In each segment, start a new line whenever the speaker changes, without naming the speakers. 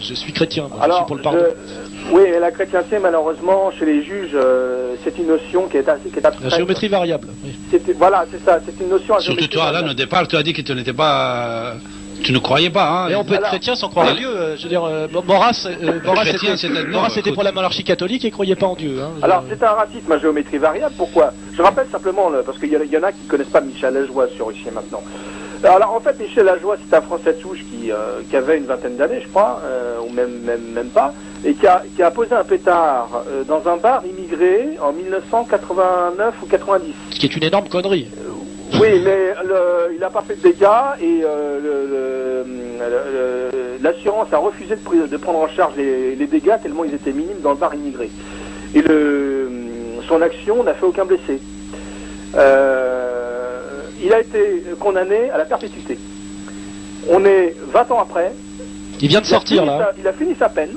je suis chrétien, moi,
Alors,
je suis pour le pardon.
Oui, la chrétienté, malheureusement, chez les juges, c'est une notion qui est abstraite.
La géométrie variable. Oui.
Voilà, c'est ça, c'est une notion à
Surtout toi, Alain, au départ, tu as dit que tu n'étais pas... Tu ne croyais pas, hein.
Mais on peut être chrétien sans croire en Dieu. Je veux dire, Maurras était pour la monarchie catholique et croyait pas en Dieu. Hein.
Alors, c'est un racisme à géométrie variable. Pourquoi? Je rappelle simplement, parce qu'il y en a qui ne connaissent pas Michel Lajoie sur ici maintenant. Alors, en fait, Michel Lajoie, c'est un Français de souche qui avait une vingtaine d'années, je crois, ou même pas, et qui a posé un pétard dans un bar immigré en 1989 ou 90.
Ce qui est une énorme connerie.
Oui, mais il n'a pas fait de dégâts et l'assurance a refusé de prendre en charge les dégâts tellement ils étaient minimes dans le bar immigré. Et son action n'a fait aucun blessé. Il a été condamné à la perpétuité. On est 20 ans après.
Il vient de sortir là.
Il a fini sa peine.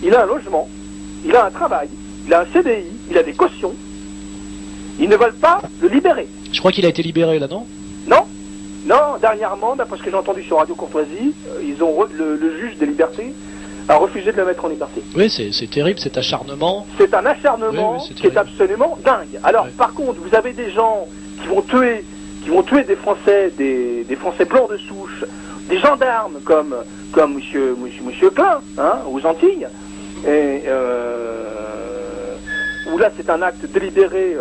Il a un logement. Il a un travail. Il a un CDI. Il a des cautions. Ils ne veulent pas le libérer.
Je crois qu'il a été libéré là, non?
Non, dernièrement, d'après ce que j'ai entendu sur Radio Courtoisie, le juge des libertés a refusé de le mettre en liberté.
Oui, c'est terrible, cet acharnement.
C'est un acharnement qui est absolument dingue. Alors, par contre, vous avez des gens qui vont tuer des Français, des Français blancs de souche, des gendarmes comme Monsieur Klein, hein, aux Antilles, et où là c'est un acte délibéré,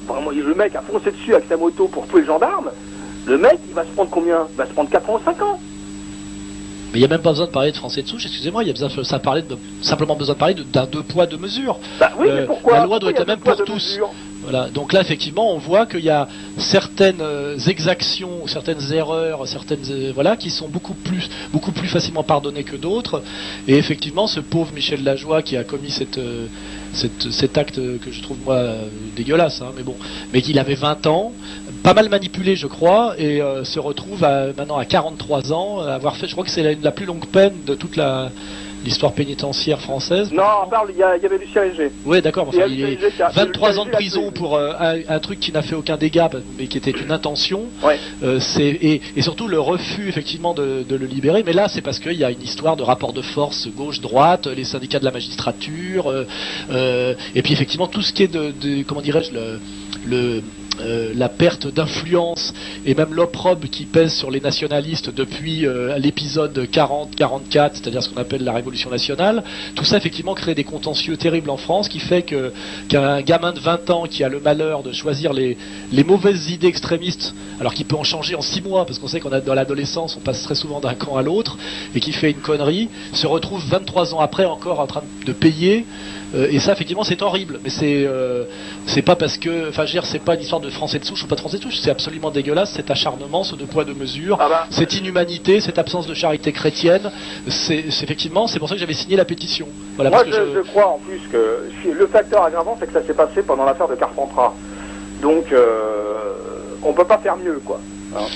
vraiment le mec a foncé dessus avec sa moto pour tuer le gendarme, le mec il va se prendre combien? Il va se prendre 4 ans ou 5 ans.
Mais il n'y a même pas besoin de parler de Français de souche, excusez-moi, il y a simplement besoin de parler d'un deux poids, deux mesures.
Bah oui, mais pourquoi?
La loi doit être la même pour tous. Voilà. Donc là, effectivement, on voit qu'il y a certaines exactions, certaines erreurs, qui sont beaucoup plus facilement pardonnées que d'autres. Et effectivement, ce pauvre Michel Lajoie qui a commis cet acte que je trouve moi dégueulasse, hein, mais qu'il avait 20 ans, pas mal manipulé, je crois, et se retrouve maintenant à 43 ans, avoir fait, je crois que c'est la plus longue peine de toute l'histoire pénitentiaire française.
Non, on parle, il y avait Lucien Léger.
Oui, d'accord, enfin, il est 23 ans de prison pour un truc qui n'a fait aucun dégât, mais qui était une intention.
Ouais.
Et surtout le refus, effectivement, de le libérer. Mais là, c'est parce qu'il y a une histoire de rapport de force gauche-droite, les syndicats de la magistrature, et puis effectivement tout ce qui est comment dirais-je, la perte d'influence et même l'opprobre qui pèse sur les nationalistes depuis l'épisode 40-44, c'est-à-dire ce qu'on appelle la Révolution nationale. Tout ça effectivement crée des contentieux terribles en France qui fait qu'un gamin de 20 ans qui a le malheur de choisir les mauvaises idées extrémistes, alors qu'il peut en changer en 6 mois, parce qu'on sait qu'on a dans l'adolescence on passe très souvent d'un camp à l'autre, et qui fait une connerie, se retrouve 23 ans après encore en train de payer. Et ça effectivement c'est horrible, mais c'est pas parce que, enfin je veux dire, c'est pas une histoire de Français de souche ou pas de Français de souche, c'est absolument dégueulasse cet acharnement, ce deux poids deux mesures, cette inhumanité, cette absence de charité chrétienne. C'est effectivement, c'est pour ça que j'avais signé la pétition. Voilà,
moi je crois en plus que le facteur aggravant c'est que ça s'est passé pendant l'affaire de Carpentras, donc on peut pas faire mieux quoi. Hein.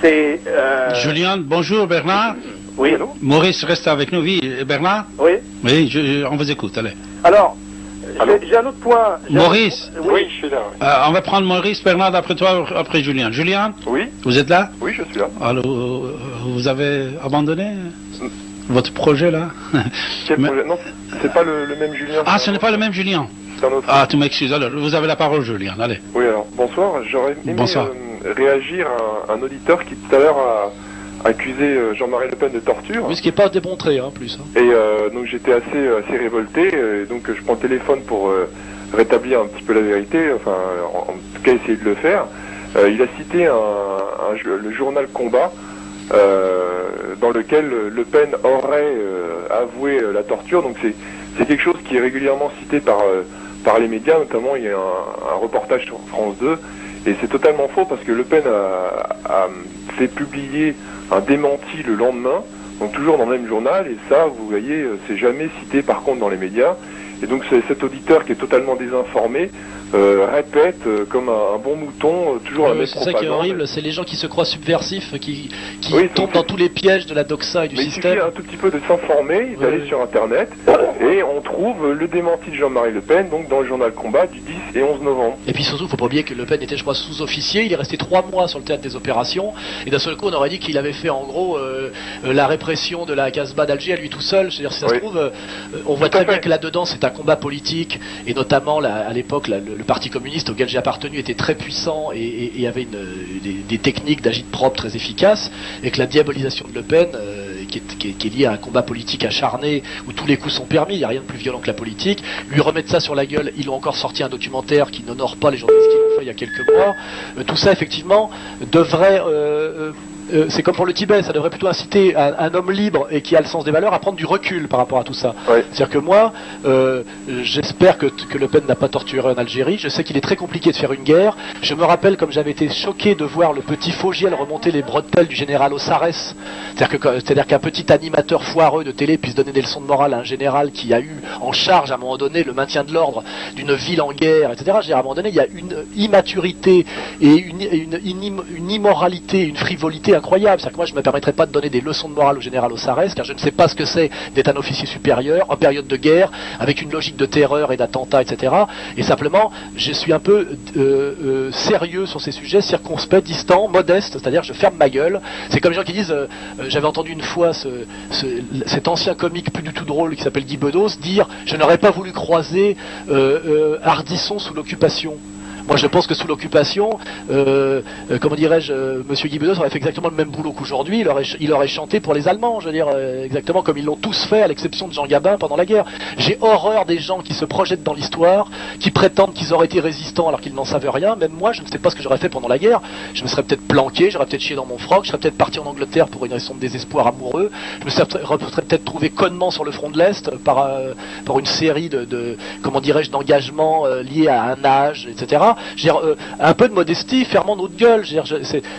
C'est
Julien, bonjour Bernard.
Oui, allô?
Maurice reste avec nous, oui. Bernard?
Oui.
Oui, on vous écoute, allez.
Alors, j'ai un autre point.
Maurice?
Oui, je suis là. Oui.
On va prendre Maurice, Bernard, après toi, après Julien. Julien?
Oui.
Vous êtes là?
Oui, je suis là.
Alors, vous avez abandonné votre projet, là?
Quel projet? Non, c'est pas le même Julien.
Ah, ce n'est pas le même Julien?
C'est un autre.
Ah, tu m'excuses. Alors, vous avez la parole, Julien, allez.
Oui, alors, bonsoir. J'aurais aimé réagir à un auditeur qui, tout à l'heure, a accusé Jean-Marie Le Pen de torture.
Oui, ce qui n'est pas démontré, hein, plus. Hein.
Et donc j'étais assez révolté, donc je prends le téléphone pour rétablir un petit peu la vérité, enfin en tout cas essayer de le faire. Il a cité le journal Combat, dans lequel Le Pen aurait avoué la torture, donc c'est quelque chose qui est régulièrement cité par les médias, notamment il y a un reportage sur France 2, et c'est totalement faux parce que Le Pen a fait publier un démenti le lendemain, donc toujours dans le même journal, et ça, vous voyez, c'est jamais cité par contre dans les médias. Et donc cet auditeur qui est totalement désinformé répète comme un bon mouton toujours la même
c'est ça qui est
propagande.
horrible, c'est les gens qui se croient subversifs, qui
Oui,
tombent dans tous les pièges de la doxa et du
Mais
système.
il suffit un tout petit peu de s'informer, d'aller sur Internet, et on trouve le démenti de Jean-Marie Le Pen, donc dans le journal Combat du 10 et 11 novembre.
Et puis surtout, faut pas oublier que Le Pen était, je crois, sous-officier. Il est resté 3 mois sur le théâtre des opérations. Et d'un seul coup, on aurait dit qu'il avait fait, en gros, la répression de la Casbah d'Alger à lui tout seul. C'est-à-dire, si ça se trouve, on voit très bien que là-dedans, c'est un combat politique. Et notamment, à l'époque, le Parti communiste auquel j'ai appartenu était très puissant et avait des techniques d'agite-propre très efficaces. Et que la diabolisation de Le Pen, qui est liée à un combat politique acharné, où tous les coups sont permis, il n'y a rien de plus violent que la politique, lui remettre ça sur la gueule. Ils ont encore sorti un documentaire qui n'honore pas les journalistes qui l'ont fait il y a quelques mois. Tout ça, effectivement, devrait... c'est comme pour le Tibet, ça devrait plutôt inciter un homme libre et qui a le sens des valeurs à prendre du recul par rapport à tout ça.
Ouais.
C'est-à-dire que moi, j'espère que Le Pen n'a pas torturé en Algérie. Je sais qu'il est très compliqué de faire une guerre. Je me rappelle comme j'avais été choqué de voir le petit Fogiel remonter les bretelles du général Ossarès. C'est-à-dire qu'un petit animateur foireux de télé puisse donner des leçons de morale à un général qui a eu en charge à un moment donné le maintien de l'ordre d'une ville en guerre, etc. À un moment donné, il y a une immaturité et une immoralité, une frivolité incroyable. C'est-à-dire que moi, je ne me permettrais pas de donner des leçons de morale au général Ossarès, car je ne sais pas ce que c'est d'être un officier supérieur en période de guerre, avec une logique de terreur et d'attentat, etc. Et simplement, je suis un peu sérieux sur ces sujets, circonspect, distant, modeste, c'est-à-dire je ferme ma gueule. C'est comme les gens qui disent, j'avais entendu une fois cet ancien comique plus du tout drôle qui s'appelle Guy Bedos dire « Je n'aurais pas voulu croiser Ardisson sous l'occupation ». Moi, je pense que sous l'occupation, comment dirais-je, Monsieur Guy Bedos aurait fait exactement le même boulot qu'aujourd'hui. Il aurait chanté pour les Allemands, je veux dire, exactement comme ils l'ont tous fait, à l'exception de Jean Gabin pendant la guerre. J'ai horreur des gens qui se projettent dans l'histoire, qui prétendent qu'ils auraient été résistants alors qu'ils n'en savent rien. Même moi, je ne sais pas ce que j'aurais fait pendant la guerre. Je me serais peut-être planqué, j'aurais peut-être chié dans mon froc, je serais peut-être parti en Angleterre pour une raison de désespoir amoureux. Je me serais peut-être trouvé connement sur le front de l'Est par une série comment dirais-je, d'engagements liés à un âge, etc. Un peu de modestie, fermons notre gueule.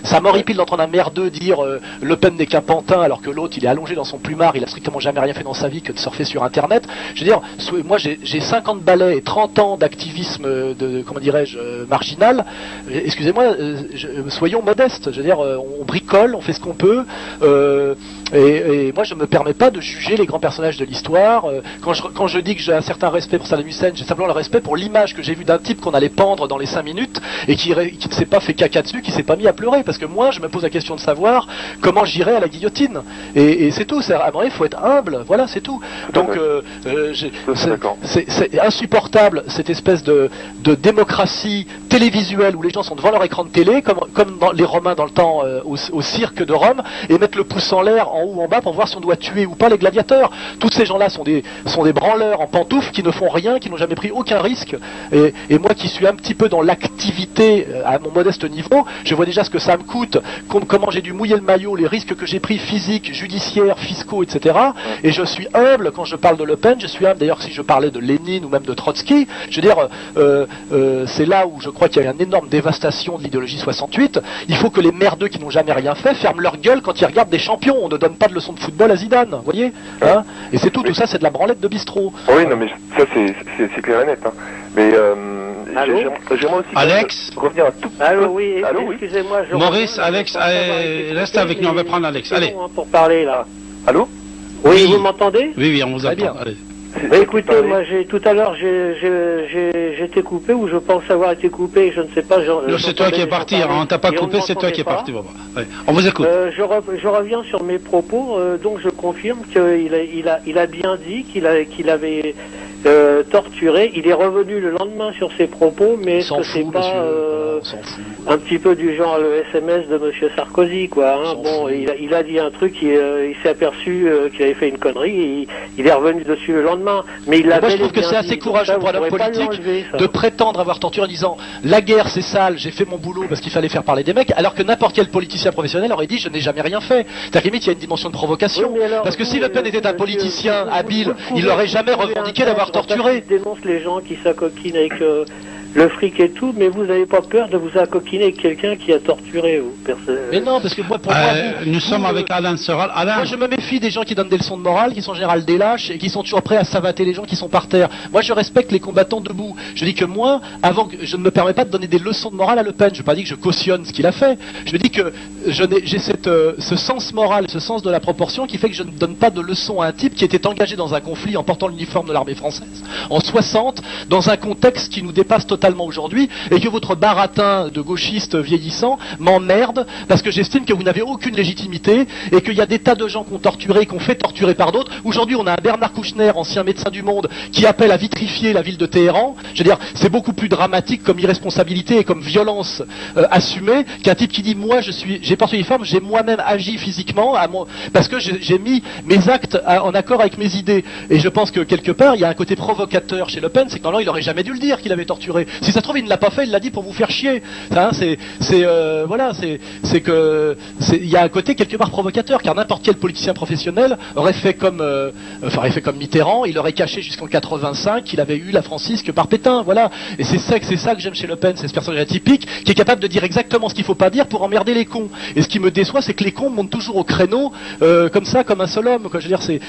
Ça m'horripile d'entendre un merdeux dire Le Pen n'est qu'un pantin alors que l'autre il est allongé dans son plumard, il a strictement jamais rien fait dans sa vie que de surfer sur Internet. Je veux dire, moi j'ai 50 balais et 30 ans d'activisme comment dirais-je, marginal. Excusez-moi, soyons modestes. Je veux dire, on bricole, on fait ce qu'on peut. Et moi je me permets pas de juger les grands personnages de l'histoire. Quand je dis que j'ai un certain respect pour Saddam Hussein, j'ai simplement le respect pour l'image que j'ai vue d'un type qu'on allait pendre dans les 5 minutes et qui ne s'est pas fait caca dessus, qui s'est pas mis à pleurer, parce que moi je me pose la question de savoir comment j'irai à la guillotine, et c'est tout. À un moment il faut être humble, voilà, c'est tout. Donc c'est insupportable cette espèce de démocratie télévisuelle où les gens sont devant leur écran de télé comme dans les Romains dans le temps au cirque de Rome, et mettre le pouce en l'air en haut ou en bas pour voir si on doit tuer ou pas les gladiateurs. Tous ces gens là sont des branleurs en pantoufles qui ne font rien, qui n'ont jamais pris aucun risque, et moi qui suis un petit peu dans l'activité à mon modeste niveau, je vois déjà ce que ça me coûte, comment j'ai dû mouiller le maillot, les risques que j'ai pris physiques, judiciaires, fiscaux, etc. Et je suis humble quand je parle de Le Pen, je suis humble d'ailleurs si je parlais de Lénine ou même de Trotsky. Je veux dire, c'est là où je crois qu'il y a une énorme dévastation de l'idéologie 68. Il faut que les merdeux qui n'ont jamais rien fait ferment leur gueule quand ils regardent des champions. On ne donne pas de leçons de football à Zidane, vous voyez, hein. Et c'est tout ça c'est de la branlette de bistrot.
Oui, non mais ça c'est clair et net, hein. Mais j'aimerais aussi
Alex
revenir un tout petit peu.
Allô, oui,
Allô,
excusez-moi.
Maurice, Alex, reste avec nous, on va prendre Alex. Allez.
Bon, hein, pour parler là.
Allô?
Oui, vous m'entendez?
Oui, on vous entend. Allez.
Bah, écoutez, moi tout à l'heure j'ai été coupé, ou je pense avoir été coupé, je ne sais pas.
C'est toi qui es parti, on t'a pas coupé, c'est toi qui es parti. Ouais. On vous écoute.
Je reviens sur mes propos, donc je confirme qu'il a bien dit qu'il avait torturé. Il est revenu le lendemain sur ses propos, mais est-ce que c'est pas un petit peu du genre le SMS de Monsieur Sarkozy, quoi, hein. Bon, il a dit un truc, il s'est aperçu qu'il avait fait une connerie, et il est revenu dessus le lendemain. Mais moi
je trouve que c'est assez courageux pour un homme politique de prétendre avoir torturé en disant la guerre c'est sale, j'ai fait mon boulot parce qu'il fallait faire parler des mecs, alors que n'importe quel politicien professionnel aurait dit je n'ai jamais rien fait. C'est-à-dire que limite il y a une dimension de provocation, oui, alors, parce que si Le Pen était un politicien habile, il n'aurait jamais revendiqué d'avoir torturé.
Il dénonce les gens qui s'acoquinent le fric et tout, mais vous n'avez pas peur de vous accoquiner avec quelqu'un qui a torturé vous,
Mais non, parce que moi, pour moi,
nous sommes avec Alain Soral. Alain...
Moi, je me méfie des gens qui donnent des leçons de morale, qui sont en général des lâches et qui sont toujours prêts à savater les gens qui sont par terre. Moi, je respecte les combattants debout. Je dis que moi, je ne me permets pas de donner des leçons de morale à Le Pen. Je ne veux pas dire que je cautionne ce qu'il a fait. Je dis que j'ai ce sens moral, ce sens de la proportion qui fait que je ne donne pas de leçons à un type qui était engagé dans un conflit en portant l'uniforme de l'armée française en 60, dans un contexte qui nous dépasse totalement aujourd'hui, et que votre baratin de gauchiste vieillissant m'emmerde parce que j'estime que vous n'avez aucune légitimité et qu'il y a des tas de gens qui ont torturé, qui ont fait torturer par d'autres. Aujourd'hui, on a un Bernard Kouchner, ancien médecin du Monde, qui appelle à vitrifier la ville de Téhéran. Je veux dire, c'est beaucoup plus dramatique comme irresponsabilité et comme violence assumée qu'un type qui dit moi j'ai porté l'uniforme, j'ai moi-même agi physiquement parce que j'ai mis mes actes en accord avec mes idées. Et je pense que quelque part, il y a un côté provocateur chez Le Pen, c'est que normalement, il aurait jamais dû le dire qu'il avait torturé. Si ça se trouve, il ne l'a pas fait, il l'a dit pour vous faire chier. Hein, il y a un côté quelque part provocateur, car n'importe quel politicien professionnel aurait fait comme Mitterrand, il aurait caché jusqu'en 85 qu'il avait eu la francisque par Pétain, voilà. Et c'est ça que j'aime chez Le Pen, c'est ce personnage atypique qui est capable de dire exactement ce qu'il faut pas dire pour emmerder les cons. Et ce qui me déçoit, c'est que les cons montent toujours au créneau comme ça, comme un seul homme. Quoi. Je veux dire, c'est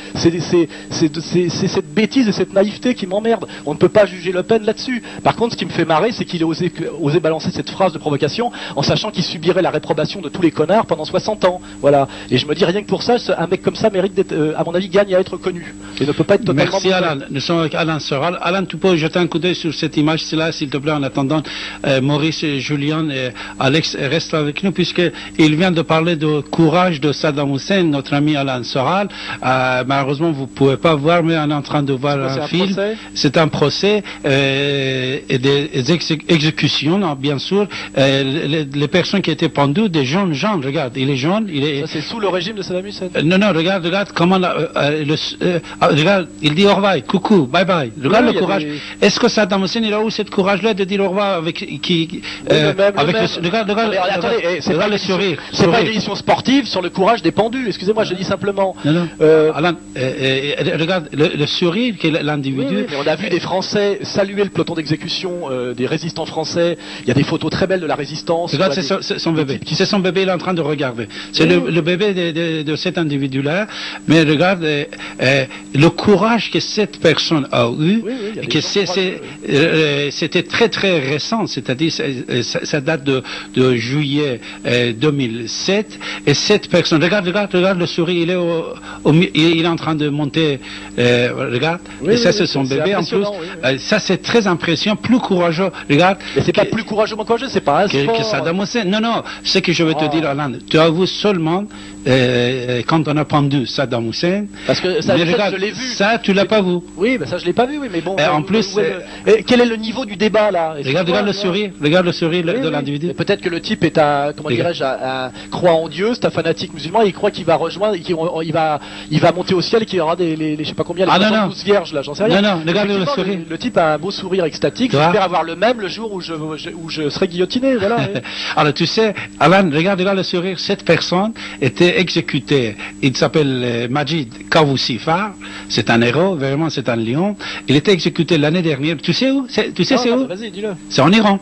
cette bêtise et cette naïveté qui m'emmerde. On ne peut pas juger Le Pen là-dessus. Par contre, ce qui me fait marrer, c'est qu'il ait osé balancer cette phrase de provocation en sachant qu'il subirait la réprobation de tous les connards pendant 60 ans. Voilà. Et je me dis rien que pour ça, un mec comme ça mérite d'être, à mon avis, gagne à être connu. Et ne peut pas être totalement...
Merci Alain. Nous sommes avec Alain Soral. Alain, tu peux jeter un coup d'œil sur cette image-là, s'il te plaît, en attendant Maurice et Julien et Alex restent avec nous, puisqu'il vient de parler de courage de Saddam Hussein, notre ami Alain Soral. Malheureusement, vous ne pouvez pas voir, mais on est en train de voir un film. C'est un procès et des exécutions, non, bien sûr. Les personnes qui étaient pendues, des jeunes gens, regarde, il est jeune.
Ça, c'est sous le régime de Saddam Hussein.
Non, regarde comment regarde, il dit au revoir, coucou, bye bye. Regarde le courage. Est-ce que Saddam Hussein, il a eu cette courage-là de dire au revoir avec regarde le sourire.
C'est pas une émission sportive sur le courage des pendus. Excusez-moi, je dis simplement.
Non. Alain, regarde le sourire que l'individu.
Oui, mais on a vu des Français saluer le peloton d'exécution des résistants français. Il y a des photos très belles de la résistance.
Regarde, c'est son bébé. C'est son bébé, il est en train de regarder. C'est le bébé de cet individu-là. Mais regarde le courage que cette personne a eu, que c'était très très récent, c'est-à-dire ça date de juillet 2007. Et cette personne, regarde le sourire, il est en train de monter. Regarde, et ça c'est son bébé en plus. Ça c'est très impressionnant, plus courageux. Regarde.
Mais c'est pas plus courageux courageux, c'est pas un sport.
Que Saddam Hussein. Non, ce que je veux te dire, Alain, tu as vu seulement quand on a pendu Saddam Hussein.
Parce que ça, je l'ai vu.
Ça, tu l'as pas vu.
Oui, mais ça je l'ai pas vu, oui, mais bon.
En plus,
quel est le niveau du débat là?
Regarde le sourire, de l'individu.
Peut-être que le type est un croit en Dieu, c'est un fanatique musulman, et il croit qu'il va rejoindre, il va monter au ciel et qu'il y aura les je sais pas combien, les 12 vierges là, j'en sais rien.
Non, regarde le sourire.
Le type a un beau sourire extatique. J'espère avoir le même le jour où je serai guillotiné, voilà.
Alors tu sais, Alain, regarde le sourire. Cette personne était exécutée. Il s'appelle Majid Kawoussifar. C'est un héros, vraiment, c'est un lion. Il était exécuté l'année dernière. Tu sais où? C'est où?
Vas-y, dis-le.
C'est en Iran.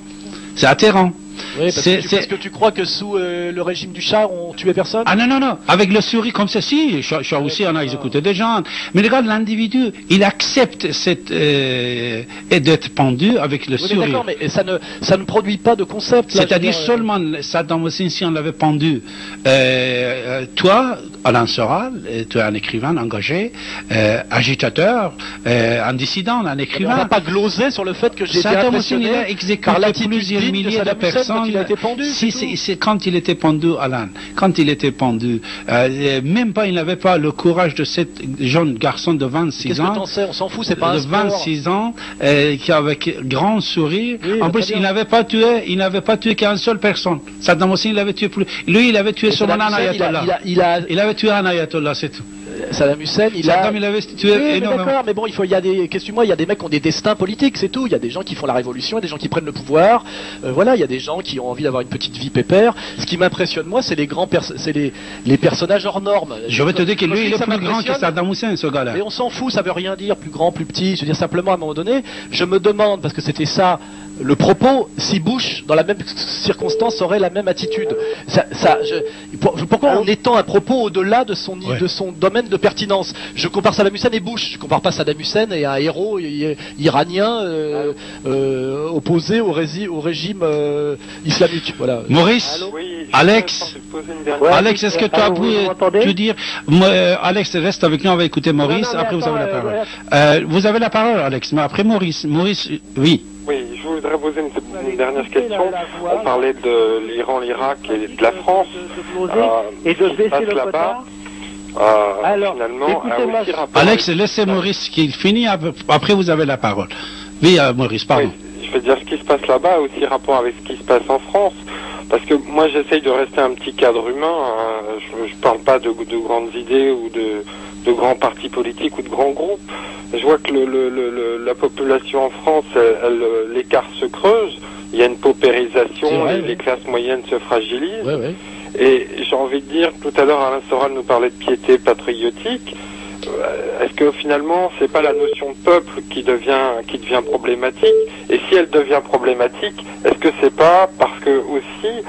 C'est à Téhéran.
Oui, parce que tu crois que sous le régime du Shah, on tuait personne?
Ah non. Avec le sourire comme ceci, Shah aussi, on a exécuté des gens. Mais regarde, l'individu, il accepte d'être pendu avec le sourire.
D'accord, mais ça ne produit pas de concept.
C'est-à-dire seulement Saddam Hussein, si on l'avait pendu, toi, Alain Soral, tu es un écrivain engagé, agitateur, un dissident, un écrivain.
On n'a pas glosé sur le fait que j'ai été impressionné
il a exécuté plusieurs milliers de personnes.
Quand il a été pendu,
c'est quand il était pendu, Alain. Quand il était pendu, même pas, il n'avait pas le courage de cet jeune garçon de 26 ans.
Qu'est-ce que t'en sais? On s'en fout, c'est pas un sport.
De 26 ans, qui avec grand sourire. En plus, il n'avait pas tué qu'une seule personne. Saddam Hussein, il avait tué plus. Lui, il avait tué seulement un ayatollah. Il avait tué un ayatollah, c'est tout.
Saddam Hussein, il
avait tué énormément.
D'accord, mais bon, il y a des mecs qui ont des destins politiques, c'est tout. Il y a des gens qui font la révolution, il y a des gens qui prennent le pouvoir. Voilà, il y a des gens qui ont envie d'avoir une petite vie pépère. Ce qui m'impressionne, moi, c'est les personnages hors normes.
Je veux te dire que lui, il est plus grand que Saddam Hussein, ce gars-là.
Mais on s'en fout, ça veut rien dire, plus grand, plus petit. Je veux dire simplement, à un moment donné, je me demande, parce que c'était ça le propos, si Bush, dans la même circonstance, aurait la même attitude. Pourquoi on étend un propos au-delà de son domaine de pertinence? Je compare Saddam Hussein et Bush. Je compare pas Saddam Hussein et un héros iranien opposé au régime islamique. Voilà.
Maurice,
oui,
Alex, Alex, est-ce que tu as pu dire, Alex reste avec nous, on va écouter Maurice, après vous avez la parole. Vous avez la parole, Alex, mais après Maurice, oui.
Oui, je voudrais poser une dernière question. On parlait de l'Iran, l'Irak et de la France.
Et de baisser le quota.
Alors, finalement,
Alex, laissez Maurice qu'il finisse, après vous avez la parole. Oui, Maurice, pardon.
Oui, je veux dire, ce qui se passe là-bas a aussi rapport avec ce qui se passe en France. Parce que moi, j'essaye de rester un petit cadre humain. Hein. Je parle pas de grandes idées ou de grands partis politiques ou de grands groupes. Je vois que la population en France, l'écart se creuse. Il y a une paupérisation, les classes moyennes se fragilisent.
Ouais.
Et j'ai envie de dire, tout à l'heure, Alain Soral nous parlait de piété patriotique. Est-ce que finalement, c'est pas la notion de peuple qui devient problématique? Et si elle devient problématique, est-ce que c'est pas parce que aussi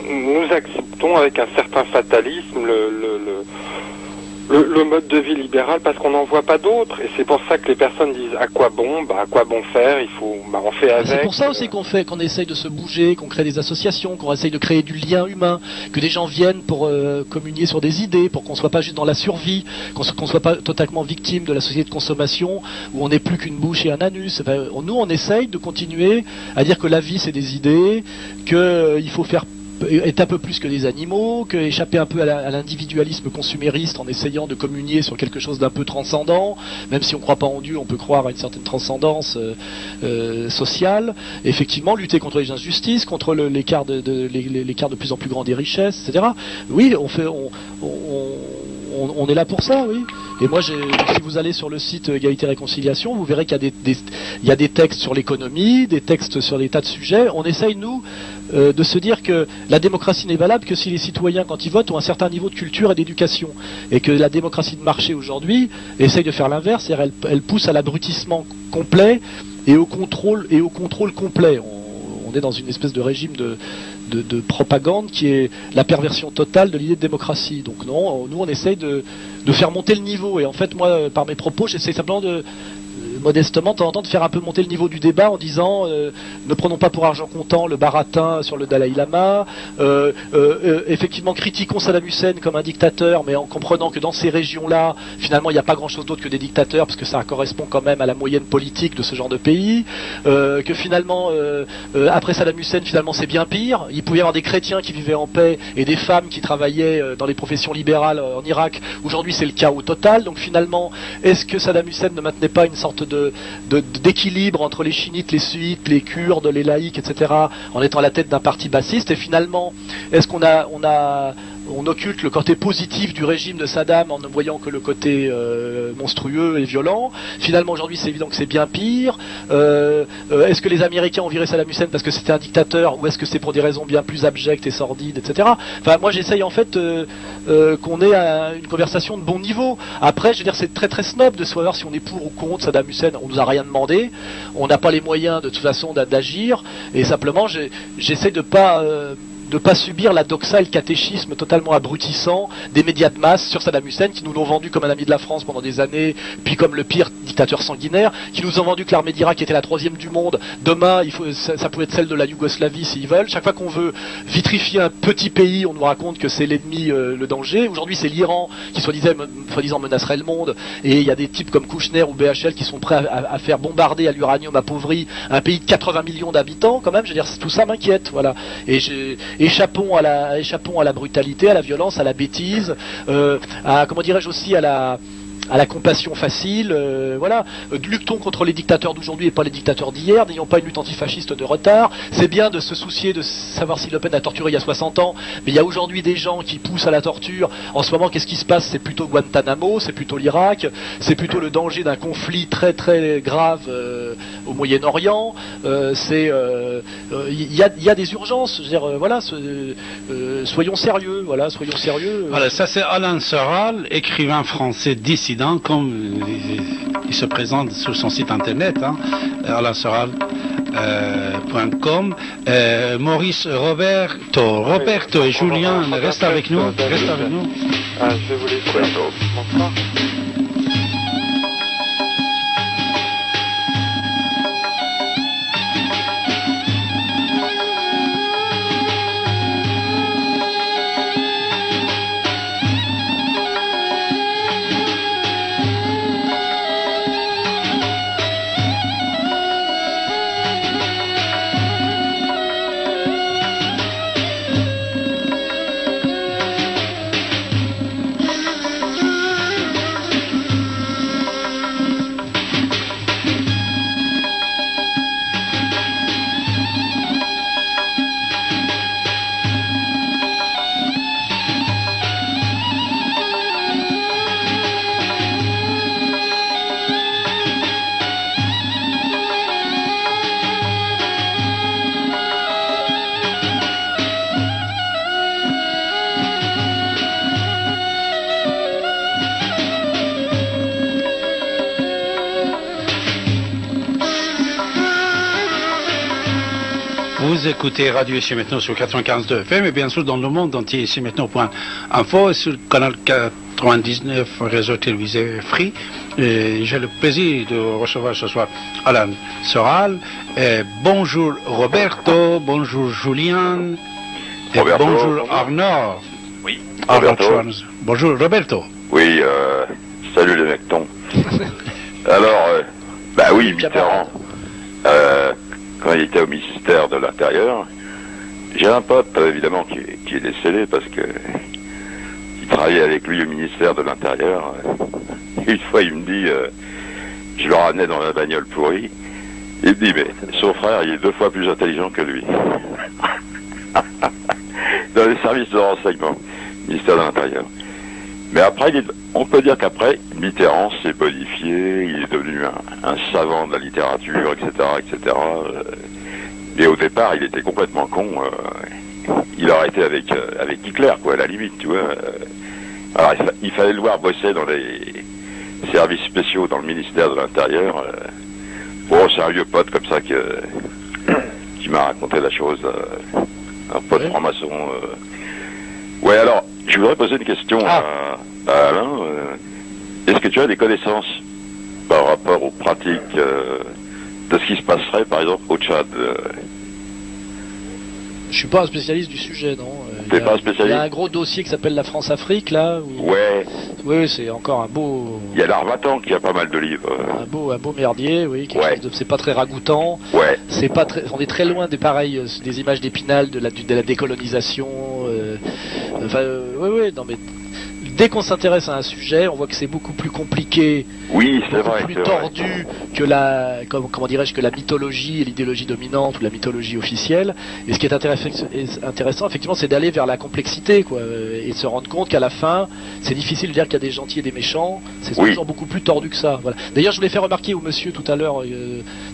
nous acceptons avec un certain fatalisme le mode de vie libéral parce qu'on n'en voit pas d'autres, et c'est pour ça que les personnes disent à quoi bon faire, il faut, on fait avec.
C'est pour ça aussi qu'on essaye de se bouger, qu'on crée des associations, qu'on essaye de créer du lien humain, que des gens viennent pour communier sur des idées, pour qu'on soit pas juste dans la survie, qu'on soit pas totalement victime de la société de consommation où on n'est plus qu'une bouche et un anus. Enfin, nous on essaye de continuer à dire que la vie c'est des idées, qu'il faut être un peu plus que des animaux, échapper un peu à l'individualisme consumériste en essayant de communier sur quelque chose d'un peu transcendant. Même si on ne croit pas en Dieu, on peut croire à une certaine transcendance sociale. Et effectivement, lutter contre les injustices, contre l'écart de plus en plus grand des richesses, etc. Oui, on est là pour ça, oui. Et moi, si vous allez sur le site Égalité et Réconciliation, vous verrez qu'il y a des textes sur l'économie, des textes sur des tas de sujets. On essaye, nous, de se dire que la démocratie n'est valable que si les citoyens, quand ils votent, ont un certain niveau de culture et d'éducation. Et que la démocratie de marché, aujourd'hui, essaye de faire l'inverse, c'est-à-dire elle pousse à l'abrutissement complet et au contrôle complet. On est dans une espèce de régime de propagande qui est la perversion totale de l'idée de démocratie. Donc non, nous on essaye de faire monter le niveau. Et en fait, moi, par mes propos, j'essaie simplement modestement, de temps en temps, de faire un peu monter le niveau du débat en disant ne prenons pas pour argent comptant le baratin sur le Dalai Lama, effectivement critiquons Saddam Hussein comme un dictateur, mais en comprenant que dans ces régions-là, finalement, il n'y a pas grand-chose d'autre que des dictateurs, parce que ça correspond quand même à la moyenne politique de ce genre de pays, que finalement, après Saddam Hussein, finalement, c'est bien pire. Il pouvait y avoir des chrétiens qui vivaient en paix et des femmes qui travaillaient dans les professions libérales en Irak. Aujourd'hui, c'est le chaos total. Donc finalement, est-ce que Saddam Hussein ne maintenait pas une sorte d'équilibre entre les chiites, les sunnites, les kurdes, les laïcs, etc., en étant à la tête d'un parti bassiste? Et finalement, est-ce on occulte le côté positif du régime de Saddam en ne voyant que le côté monstrueux et violent? Finalement, aujourd'hui, c'est évident que c'est bien pire. Est-ce que les Américains ont viré Saddam Hussein parce que c'était un dictateur, ou est-ce que c'est pour des raisons bien plus abjectes et sordides, etc. Enfin, moi, j'essaye en fait qu'on ait une conversation de bon niveau. Après, je veux dire, c'est très très snob de savoir si on est pour ou contre Saddam Hussein. On nous a rien demandé. On n'a pas les moyens de toute façon d'agir. Et simplement, j'essaie de pas subir la doxa et le catéchisme totalement abrutissant des médias de masse sur Saddam Hussein, qui nous l'ont vendu comme un ami de la France pendant des années, puis comme le pire dictateur sanguinaire, qui nous ont vendu que l'armée d'Irak était la 3e du monde. Demain, ça pouvait être celle de la Yougoslavie s'ils veulent. Chaque fois qu'on veut vitrifier un petit pays, on nous raconte que c'est l'ennemi, le danger. Aujourd'hui, c'est l'Iran qui soi-disant menacerait le monde, et il y a des types comme Kouchner ou BHL qui sont prêts à faire bombarder à l'uranium appauvri un pays de 80 millions d'habitants, quand même. Je veux dire, tout ça m'inquiète, voilà. Et échappons à la brutalité, à la violence, à la bêtise, aussi à la compassion facile, voilà. Luttons contre les dictateurs d'aujourd'hui et pas les dictateurs d'hier, n'ayons pas une lutte antifasciste de retard. C'est bien de se soucier de savoir si Le Pen a torturé il y a 60 ans, mais il y a aujourd'hui des gens qui poussent à la torture. En ce moment, qu'est-ce qui se passe? C'est plutôt Guantanamo, c'est plutôt l'Irak, c'est plutôt le danger d'un conflit très très grave au Moyen-Orient. Il y a des urgences, je veux dire, voilà, soyons sérieux, voilà, soyons sérieux.
Voilà, ça c'est Alain Soral, écrivain français, dissident, dissident, comme il se présente sur son site internet, alainsoral.com. Maurice Roberto et Julien restent avec nous.
Je vais vous laisser. Bonsoir.
Vous écoutez Radio Ici Maintenant sur 95.2 FM et bien sûr dans le monde entier, ici maintenant.info et sur le canal 99 réseau télévisé Free. J'ai le plaisir de recevoir ce soir Alain Soral. Bonjour Roberto, bonjour Julien, et bonjour Arnaud.
Oui,
Roberto. Bonjour Roberto.
Oui, salut les nectons. Alors, bah oui, Mitterrand. Quand il était au ministère de l'Intérieur, j'ai un pote, évidemment, qui est décédé parce que il travaillait avec lui au ministère de l'Intérieur. Une fois, il me dit, je le ramenais dans la bagnole pourrie, il me dit, mais son frère, il est 2 fois plus intelligent que lui. Dans les services de renseignement, ministère de l'Intérieur. Mais après, on peut dire qu'après, Mitterrand s'est bonifié, il est devenu un savant de la littérature, etc., etc. Mais au départ, il était complètement con. Il aurait été avec Hitler, quoi, à la limite, tu vois. Alors, il fallait le voir bosser dans les services spéciaux dans le ministère de l'Intérieur. Bon, c'est un vieux pote comme ça qui m'a raconté la chose. Un pote franc-maçon. Ouais, alors, je voudrais poser une question à Alain. Est-ce que tu as des connaissances par rapport aux pratiques de ce qui se passerait, par exemple, au Tchad?
Je suis pas un spécialiste du sujet, non.
T'es pas un spécialiste?
Il y a un gros dossier qui s'appelle la France-Afrique, là.
Ouais.
Oui, c'est encore un beau...
Il y a l'Armatan qui a pas mal de livres.
Un beau merdier, oui. C'est pas très ragoûtant.
Ouais.
C'est pas très... On est très loin des pareils, des images d'Épinal, de la décolonisation. Oui, non mais... Dès qu'on s'intéresse à un sujet, on voit que c'est beaucoup plus compliqué, plus tordu que comment dirais-je, que la mythologie et l'idéologie dominante ou la mythologie officielle. Et ce qui est intéressant, effectivement, c'est d'aller vers la complexité, quoi, et de se rendre compte qu'à la fin, c'est difficile de dire qu'il y a des gentils et des méchants. C'est toujours beaucoup plus tordu que ça. Voilà. D'ailleurs, je voulais faire remarquer au monsieur tout à l'heure,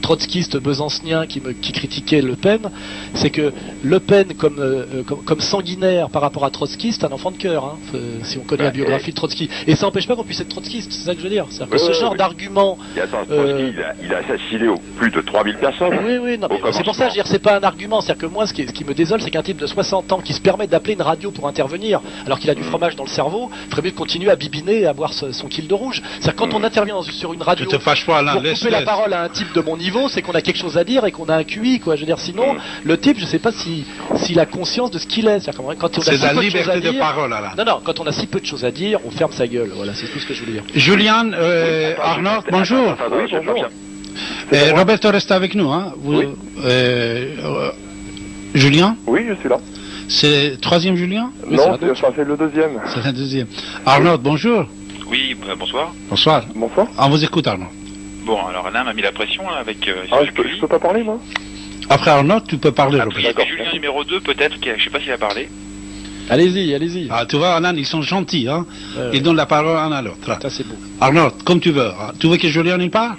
trotskiste besancenien qui critiquait Le Pen, c'est que Le Pen, comme sanguinaire par rapport à Trotsky, c'est un enfant de cœur. Hein, si on connaît la biographie de Trotsky. Et ça n'empêche pas qu'on puisse être trotskiste, c'est ça que je veux dire. C'est-à-dire que ce genre d'argument...
Trotsky, il a assassiné plus de 3000 personnes.
Oui, non, mais c'est pour ça, je veux dire, c'est pas un argument. C'est-à-dire que moi, ce qui me désole, c'est qu'un type de 60 ans qui se permet d'appeler une radio pour intervenir, alors qu'il a du fromage dans le cerveau, ferait mieux de continuer à bibiner et à boire son kill de rouge. C'est-à-dire quand on intervient sur une radio
pour
couper la parole à un type de mon niveau, c'est qu'on a quelque chose à dire et qu'on a un QI, quoi. Je veux dire, sinon, le type, je sais pas s'il a conscience de ce qu'il est. C'est-à-dire quand on a
c'est la liberté de parole, là.
Non, quand on a si peu de choses à dire, on ferme sa gueule. Voilà, c'est tout ce que je voulais dire.
Julien, Arnaud, bonjour.
Oui, bonjour.
Roberto reste avec nous, hein. Julien?
Oui, je suis là.
C'est le troisième Julien?
Non, c'est le deuxième.
C'est le deuxième. Arnaud, bonjour.
Oui, bonsoir.
Bonsoir.
Bonsoir.
On vous écoute, Arnaud.
Bon, alors Alain m'a mis la pression là, avec...
je peux pas parler, moi?
Après Arnaud, tu peux parler,
Roberto. Il y a Julien numéro 2, peut-être, je sais pas s'il a parlé.
Allez-y.
Ah, tu vois, Alain, ils sont gentils, hein. Ils donnent la parole un à l'autre.
Ça, c'est beau.
Arnaud, comme tu veux. Tu veux que Julien y parle?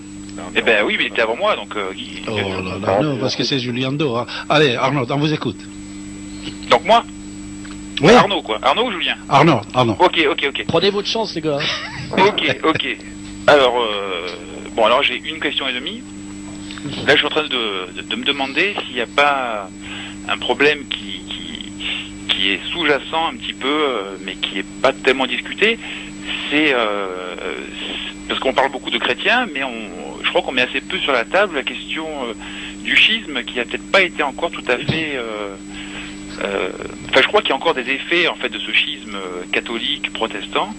Eh ben oui, mais il était avant moi, donc...
non, parce que c'est Julien Do. Hein. Allez, Arnaud, on vous écoute.
Donc moi?
Oui.
Arnaud, quoi. Arnaud ou Julien?
Arnaud.
Ok.
Prenez votre chance, les gars.
Ok. Alors, alors j'ai une question et demie. Là, je suis en train de me demander s'il n'y a pas un problème qui est sous-jacent un petit peu, mais qui n'est pas tellement discuté. C'est parce qu'on parle beaucoup de chrétiens, mais je crois qu'on met assez peu sur la table la question du schisme, qui a peut-être pas été encore tout à fait. Je crois qu'il y a encore des effets en fait de ce schisme catholique protestant.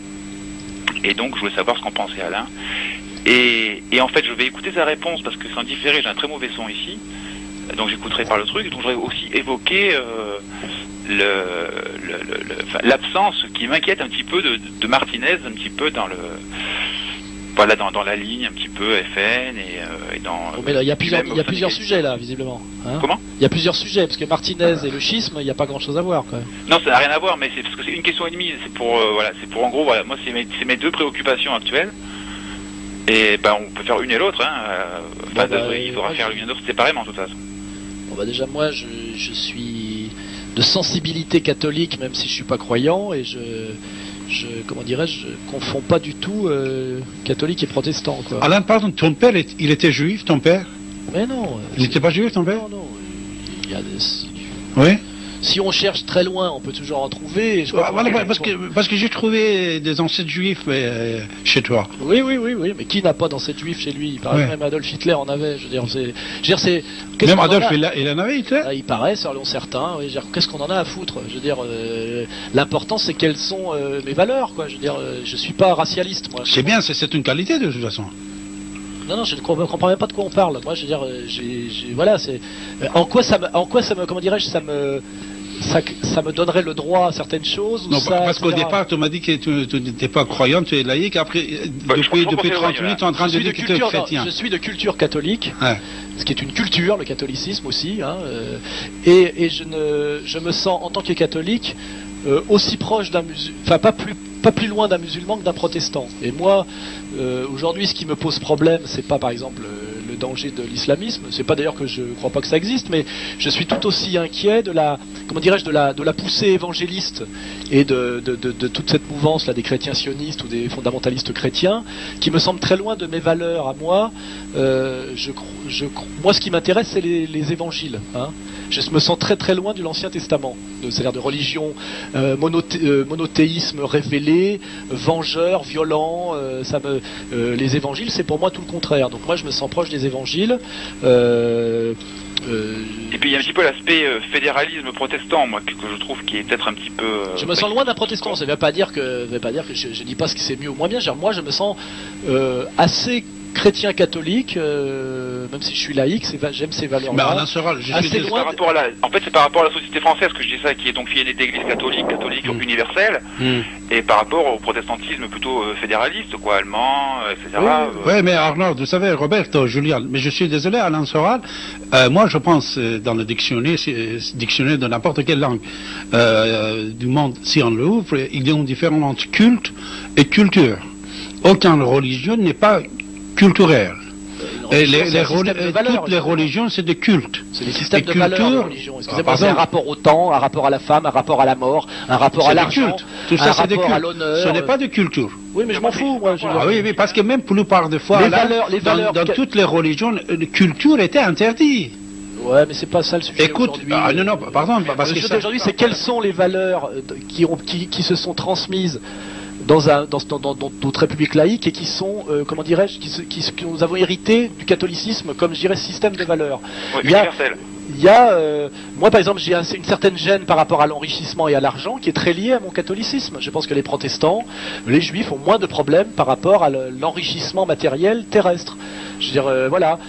Et donc, je voulais savoir ce qu'en pensait Alain. Et en fait, je vais écouter sa réponse parce que c'est en différé, j'ai un très mauvais son ici. Donc, j'écouterai par le truc. Donc, je voudrais aussi évoquer l'absence qui m'inquiète un petit peu de Martinez, un petit peu dans dans la ligne un petit peu FN et dans.
Mais là, il y a plusieurs sujets là, visiblement. Hein.
Comment?
Il y a plusieurs sujets parce que Martinez et le schisme, il n'y a pas grand-chose à voir quand même.
Non, ça n'a rien à voir, mais c'est parce que c'est une question et demie. C'est pour en gros moi c'est mes deux préoccupations actuelles. Et on peut faire une et l'autre. Hein. Il faudra faire l'une et l'autre séparément de toute façon.
Bon déjà moi je suis de sensibilité catholique même si je suis pas croyant et je confonds pas du tout catholique et protestant, quoi.
Alain, pardon, ton père, il était juif, ton père?
Mais non.
Il n'était pas juif, ton père?
Non. Il y a
Oui.
Si on cherche très loin, on peut toujours en trouver.
Parce que j'ai trouvé des ancêtres juifs chez toi.
Oui, mais qui n'a pas d'ancêtres juifs chez lui? Il paraît même Adolf Hitler en avait.
Même Adolf, il en avait, Hitler?
Il paraît, selon certains. Oui, qu'est-ce qu'on en a à foutre? Je veux dire, l'important c'est quelles sont mes valeurs, quoi. Je veux dire, je suis pas racialiste, moi.
C'est bien, c'est une qualité de toute façon.
Non, je ne comprends même pas de quoi on parle. Moi, je veux dire, voilà, c'est en quoi ça me, comment dirais-je, ça me donnerait le droit à certaines choses.
Non, parce qu'au départ, tu m'as dit que tu n'étais pas croyant, tu es laïque. Après, depuis 30 minutes, tu es en train de dire que tu es chrétien.
Je suis de culture catholique, ce qui est une culture, le catholicisme aussi. Et je me sens, en tant que catholique, aussi proche d'un musulman, enfin pas plus loin d'un musulman que d'un protestant. Et moi, aujourd'hui, ce qui me pose problème, c'est pas par exemple le danger de l'islamisme. C'est pas d'ailleurs que je crois pas que ça existe, mais je suis tout aussi inquiet de la, comment dirais-je, de la poussée évangéliste et de toute cette mouvance là des chrétiens sionistes ou des fondamentalistes chrétiens, qui me semble très loin de mes valeurs à moi. Moi, ce qui m'intéresse, c'est les évangiles. Je me sens très très loin de l'Ancien Testament, c'est-à-dire de religion, monothéisme révélé, vengeur, violent. Les évangiles, c'est pour moi tout le contraire. Donc moi, je me sens proche des évangiles.
Et puis il y a un petit peu l'aspect fédéralisme protestant, moi, que je trouve qui est peut-être un petit peu.
Je me sens loin d'un protestant. Ça ne veut pas dire que je dis pas ce que c'est mieux ou moins bien. Moi, je me sens assez chrétien catholique, même si je suis laïque, j'aime ces valeurs-là.
Mais Alain Soral,
en fait, c'est par rapport à la société française que je dis ça, qui est donc fidèle d'église catholique universelle, et par rapport au protestantisme plutôt fédéraliste, quoi, allemand, etc.
Oui, mais Arnaud, vous savez, Roberto, Julien, mais je suis désolé, Alain Soral, moi je pense dans le dictionnaire de n'importe quelle langue du monde, si on l'ouvre, il y a une différence entre culte et culture. Aucune religion n'est pas culturelle. Et toutes les religions, c'est des cultes.
C'est des systèmes de valeurs, les religions. Excusez-moi, c'est un rapport au temps, un rapport à la femme, un rapport à la mort, un rapport à l'argent,
tout ça,
un rapport à l'honneur.
Ce n'est pas de culture.
Oui, mais je m'en fous, moi.
Oui, parce que même plupart des fois, dans toutes les religions, la culture était interdite.
Ouais, mais c'est pas ça le sujet.
Écoute, pardon, parce que
le sujet aujourd'hui, c'est quelles sont les valeurs qui se sont transmises dans notre république laïque et qui sont, comment dirais-je, que nous avons hérité du catholicisme comme, je dirais, système de valeurs.
Universel.
Moi par exemple, j'ai une certaine gêne par rapport à l'enrichissement et à l'argent qui est très liée à mon catholicisme. Je pense que les protestants, les juifs ont moins de problèmes par rapport à l'enrichissement matériel terrestre. Je veux dire, voilà.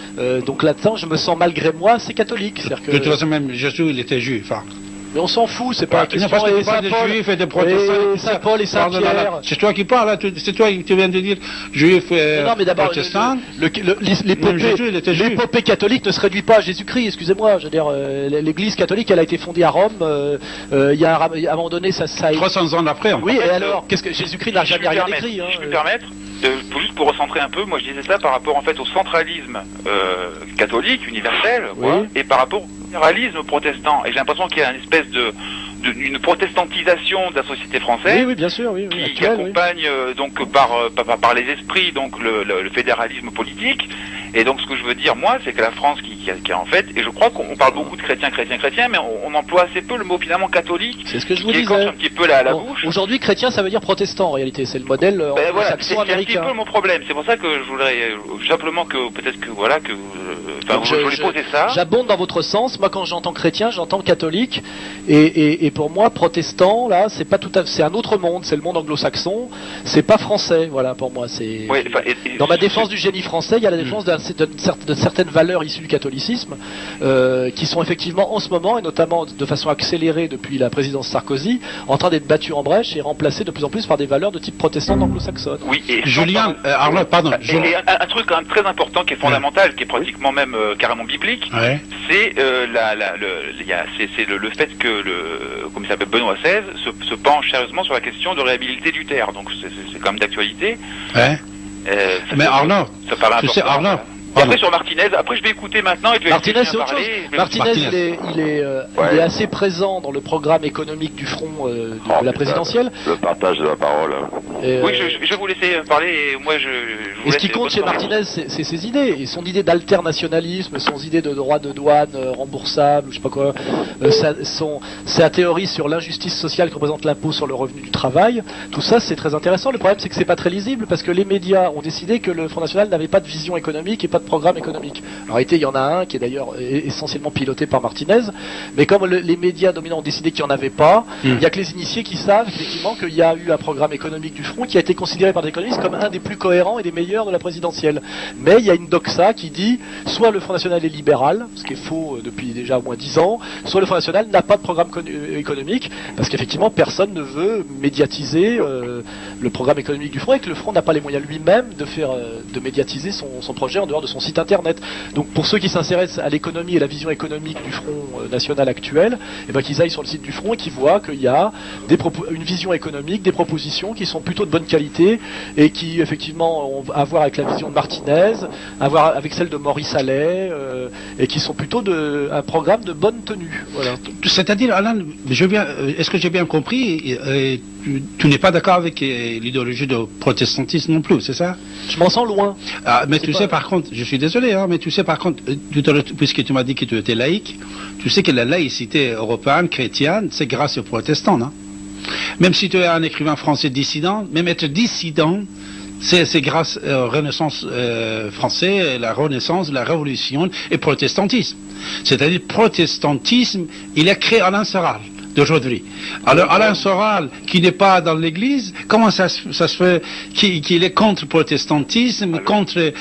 Donc là-dedans, je me sens malgré moi assez catholique.
De toute façon, même Jésus, il était juif.
Mais on s'en fout, c'est pas la question.
Parce que tu parles des juifs et des protestants.
Saint-Paul et Saint-Pierre.
C'est toi qui parles, c'est toi qui viens de dire juif et protestant.
L'épopée catholique ne se réduit pas à Jésus-Christ, excusez-moi. Je veux dire, l'église catholique, elle a été fondée à Rome, il y a à un moment donné, ça
300 ans après.
Oui, et alors, qu'est-ce que Jésus-Christ n'a jamais rien écrit?
Je peux me permettre juste pour recentrer un peu, moi je disais ça par rapport en fait au centralisme catholique, universel, et par rapport au fédéralisme protestant. Et j'ai l'impression qu'il y a une espèce de d'une protestantisation de la société française.
Oui, bien sûr,
qui accompagne donc par les esprits donc le fédéralisme politique. Et donc ce que je veux dire moi, c'est que la France qui a en fait, et je crois qu'on parle beaucoup de chrétiens, mais on emploie assez peu le mot finalement catholique.
C'est ce que je vous disais.
Qui un petit peu la bouche.
Aujourd'hui, chrétien, ça veut dire protestant en réalité. C'est le modèle anglo-saxon américain.
C'est un petit peu mon problème. C'est pour ça que je voudrais simplement que peut-être que voilà que. Je voulais poser ça.
J'abonde dans votre sens. Moi, quand j'entends chrétien, j'entends catholique. Et pour moi, protestant, là, c'est pas tout à fait. C'est un autre monde. C'est le monde anglo-saxon. C'est pas français. Voilà, pour moi, c'est.
Oui,
dans ma défense du génie français, il y a la défense de certaines valeurs issues du catholicisme, qui sont effectivement en ce moment, et notamment de façon accélérée depuis la présidence Sarkozy, en train d'être battues en brèche et remplacées de plus en plus par des valeurs de type protestant anglo-saxonne.
Oui. Et
Julien, Arnaud, pardon.
Et un truc quand même très important, qui est fondamental, qui est pratiquement même carrément biblique, c'est le fait que comme il s'appelle Benoît XVI se penche sérieusement sur la question de réhabilité du terre. Donc c'est quand même d'actualité.
Mais Arnaud,
ça paraît important.
Tu sais, Arnaud.
Et après sur Martinez, après je vais écouter maintenant et tu vas
Martinez, c'est autre chose. Martinez, il est assez présent dans le programme économique du front de la présidentielle.
Le partage de la parole.
Oui, je vais vous laisser parler et moi je vous laisse.
Et ce qui compte chez Martinez, c'est ses idées. Et son idée d'alternationalisme, son idée de droit de douane remboursable, je sais pas quoi, sa théorie sur l'injustice sociale que représente l'impôt sur le revenu du travail, tout ça c'est très intéressant. Le problème c'est que c'est pas très lisible parce que les médias ont décidé que le Front National n'avait pas de vision économique et pas de programme économique. En réalité, il y en a un qui est d'ailleurs essentiellement piloté par Martinez, mais comme les médias dominants ont décidé qu'il n'y en avait pas, il n'y a que les initiés qui savent effectivement qu'il y a eu un programme économique du Front qui a été considéré par des économistes comme un des plus cohérents et des meilleurs de la présidentielle. Mais il y a une doxa qui dit soit le Front National est libéral, ce qui est faux depuis déjà au moins 10 ans, soit le Front National n'a pas de programme économique, parce qu'effectivement personne ne veut médiatiser le programme économique du Front et que le Front n'a pas les moyens lui-même de médiatiser son projet en dehors de son site internet. Donc pour ceux qui s'intéressent à l'économie et la vision économique du Front National actuel, qu'ils aillent sur le site du Front et qu'ils voient qu'il y a une vision économique, des propositions qui sont plutôt de bonne qualité et qui effectivement ont à voir avec la vision de Martinez, à voir avec celle de Maurice Allais, et qui sont plutôt un programme de bonne tenue. Voilà.
C'est-à-dire, Alain, est-ce que j'ai bien compris, tu n'es pas d'accord avec l'idéologie de protestantisme non plus, c'est ça?
Je m'en sens loin.
Mais tu sais par contre, je suis désolé, mais tu sais par contre, puisque tu m'as dit que tu étais laïque, tu sais que la laïcité européenne, chrétienne, c'est grâce aux protestants, non? Même si tu es un écrivain français dissident, même être dissident, c'est grâce à la Renaissance française, la Renaissance, la Révolution et protestantisme. C'est-à-dire protestantisme, il est créé Alain Soral d'aujourd'hui. Alors Alain Soral, qui n'est pas dans l'Église, comment ça se fait qu'il est contre le protestantisme, contre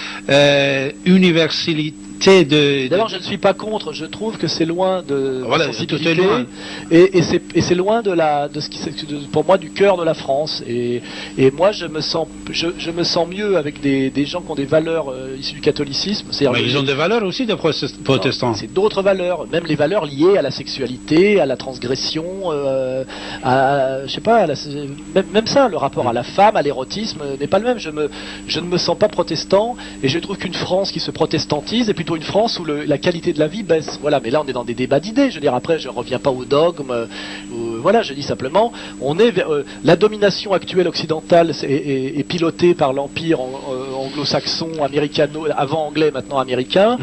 universalité
D'abord, je ne suis pas contre. Je trouve que c'est loin de sensibilité et c'est loin de ce qui pour moi du cœur de la France. Et moi, je me sens mieux avec des gens qui ont des valeurs issues du catholicisme.
Mais ils ont des valeurs aussi de protestants.
C'est d'autres valeurs, même les valeurs liées à la sexualité, à la transgression, je sais pas, même ça, le rapport à la femme, à l'érotisme n'est pas le même. Je ne me sens pas protestant et je trouve qu'une France qui se protestantise est plutôt une France où la qualité de la vie baisse. Voilà, mais là on est dans des débats d'idées. Je veux dire, après je reviens pas au dogme. Voilà, je dis simplement, la domination actuelle occidentale est pilotée par l'empire anglo-saxon, américano, avant anglais, maintenant américain.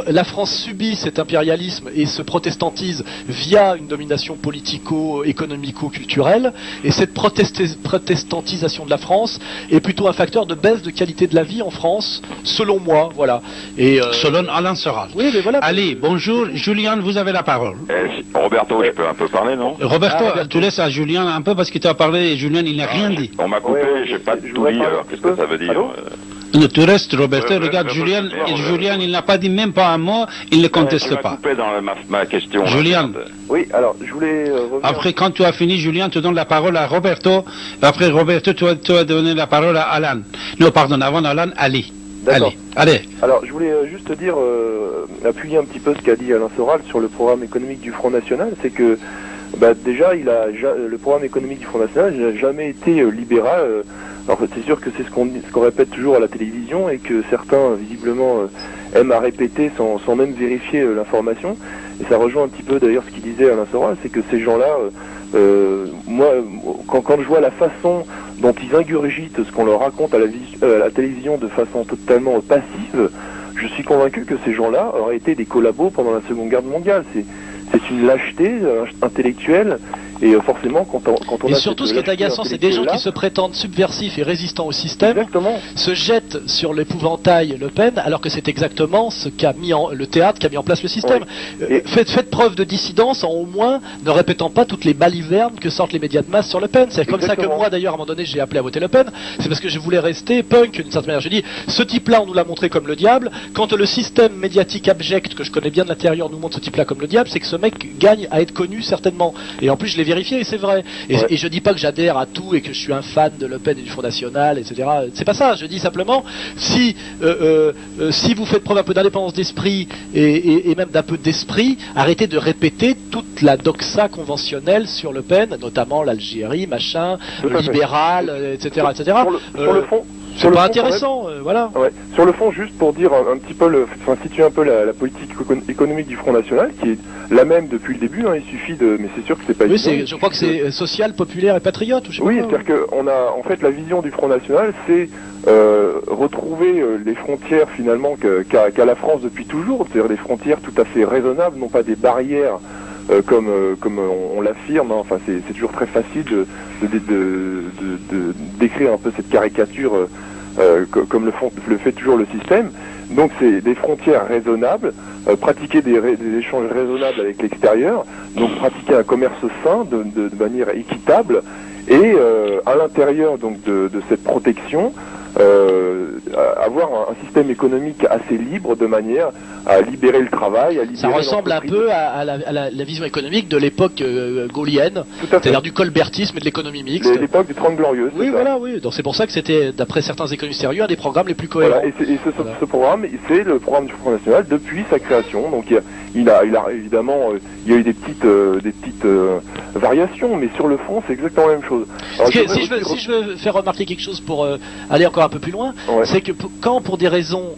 La France subit cet impérialisme et se protestantise via une domination politico-économico-culturelle. Et cette protestantisation de la France est plutôt un facteur de baisse de qualité de la vie en France, selon moi. Voilà. Et
selon Alain Soral.
Oui, mais voilà.
Allez, bonjour. Julien, vous avez la parole.
Roberto, je peux un peu parler, non?
Roberto, tu laisses à Julien un peu parce que tu as parlé et Julien, il n'a rien dit.
On m'a coupé, j'ai pas tout dit, alors qu'est-ce que ça veut dire?
Tu restes, Roberto, regarde, Julien, il n'a pas dit même pas un mot, il ne conteste pas.
Coupé dans ma question.
Julien.
Oui, alors, je voulais
Après, quand tu as fini, Julien, tu donnes la parole à Roberto. Après, Roberto, tu vas donner la parole à Alan. Non, pardon, avant Alan, Ali. Allez.
Alors, je voulais juste dire, appuyer un petit peu ce qu'a dit Alain Soral sur le programme économique du Front National, c'est que déjà, le programme économique du Front National n'a jamais été libéral. Alors, c'est sûr que c'est ce qu'on répète toujours à la télévision et que certains, visiblement, aiment à répéter sans même vérifier l'information. Et ça rejoint un petit peu d'ailleurs ce qu'il disait Alain Soral, c'est que ces gens-là moi, quand je vois la façon dont ils ingurgitent ce qu'on leur raconte à la télévision de façon totalement passive, je suis convaincu que ces gens-là auraient été des collabos pendant la Seconde Guerre mondiale. C'est une lâcheté intellectuelle. Et forcément, quand on
et surtout, ce qui est agaçant, c'est des gens qui se prétendent subversifs et résistants au système, se jettent sur l'épouvantail Le Pen, alors que c'est exactement ce qu'a mis le théâtre qui a mis en place le système. Oui. Faites preuve de dissidence en au moins ne répétant pas toutes les balivernes que sortent les médias de masse sur Le Pen. C'est comme ça que moi, d'ailleurs, à un moment donné, j'ai appelé à voter Le Pen. C'est parce que je voulais rester punk d'une certaine manière. J'ai dit, ce type-là, on nous l'a montré comme le diable. Quand le système médiatique abject, que je connais bien de l'intérieur, nous montre ce type-là comme le diable, c'est que ce mec gagne à être connu certainement. Et en plus, je l'ai vérifié et c'est vrai. Et je dis pas que j'adhère à tout et que je suis un fan de Le Pen et du Front National, etc. C'est pas ça. Je dis simplement, si vous faites preuve un peu d'indépendance d'esprit et même d'un peu d'esprit, arrêtez de répéter toute la doxa conventionnelle sur Le Pen, notamment l'Algérie, machin, libéral, etc., etc.
Sur le fond.
C'est pas intéressant, voilà.
Ouais. Sur le fond, juste pour dire un petit peu, situer un peu la politique économique du Front National, qui est la même depuis le début. Hein, il suffit de, mais c'est sûr que c'est pas.
Oui, je crois que c'est social, populaire et patriote.
Oui, c'est-à-dire qu'on a, en fait, la vision du Front National, c'est retrouver les frontières finalement qu'a la France depuis toujours, c'est-à-dire des frontières tout à fait raisonnables, non pas des barrières. Comme on l'affirme, hein. Enfin c'est toujours très facile de décrire un peu cette caricature comme le fait toujours le système. Donc c'est des frontières raisonnables, pratiquer des échanges raisonnables avec l'extérieur, donc pratiquer un commerce sain de manière équitable et à l'intérieur donc de cette protection. Avoir un système économique assez libre de manière à libérer le travail, à libérer.
Ça ressemble un peu à la vision économique de l'époque gaulienne, c'est-à-dire du colbertisme et de l'économie mixte.
L'époque des 30 Glorieuses.
Oui, voilà, oui. Donc c'est pour ça que c'était, d'après certains économistes sérieux, un des programmes les plus cohérents.
Voilà, ce programme, c'est le programme du Front National depuis sa création. Donc il a évidemment, il y a eu des petites variations, mais sur le fond, c'est exactement la même chose. Alors,
si je veux faire remarquer quelque chose pour aller encore un peu plus loin, c'est que quand pour des raisons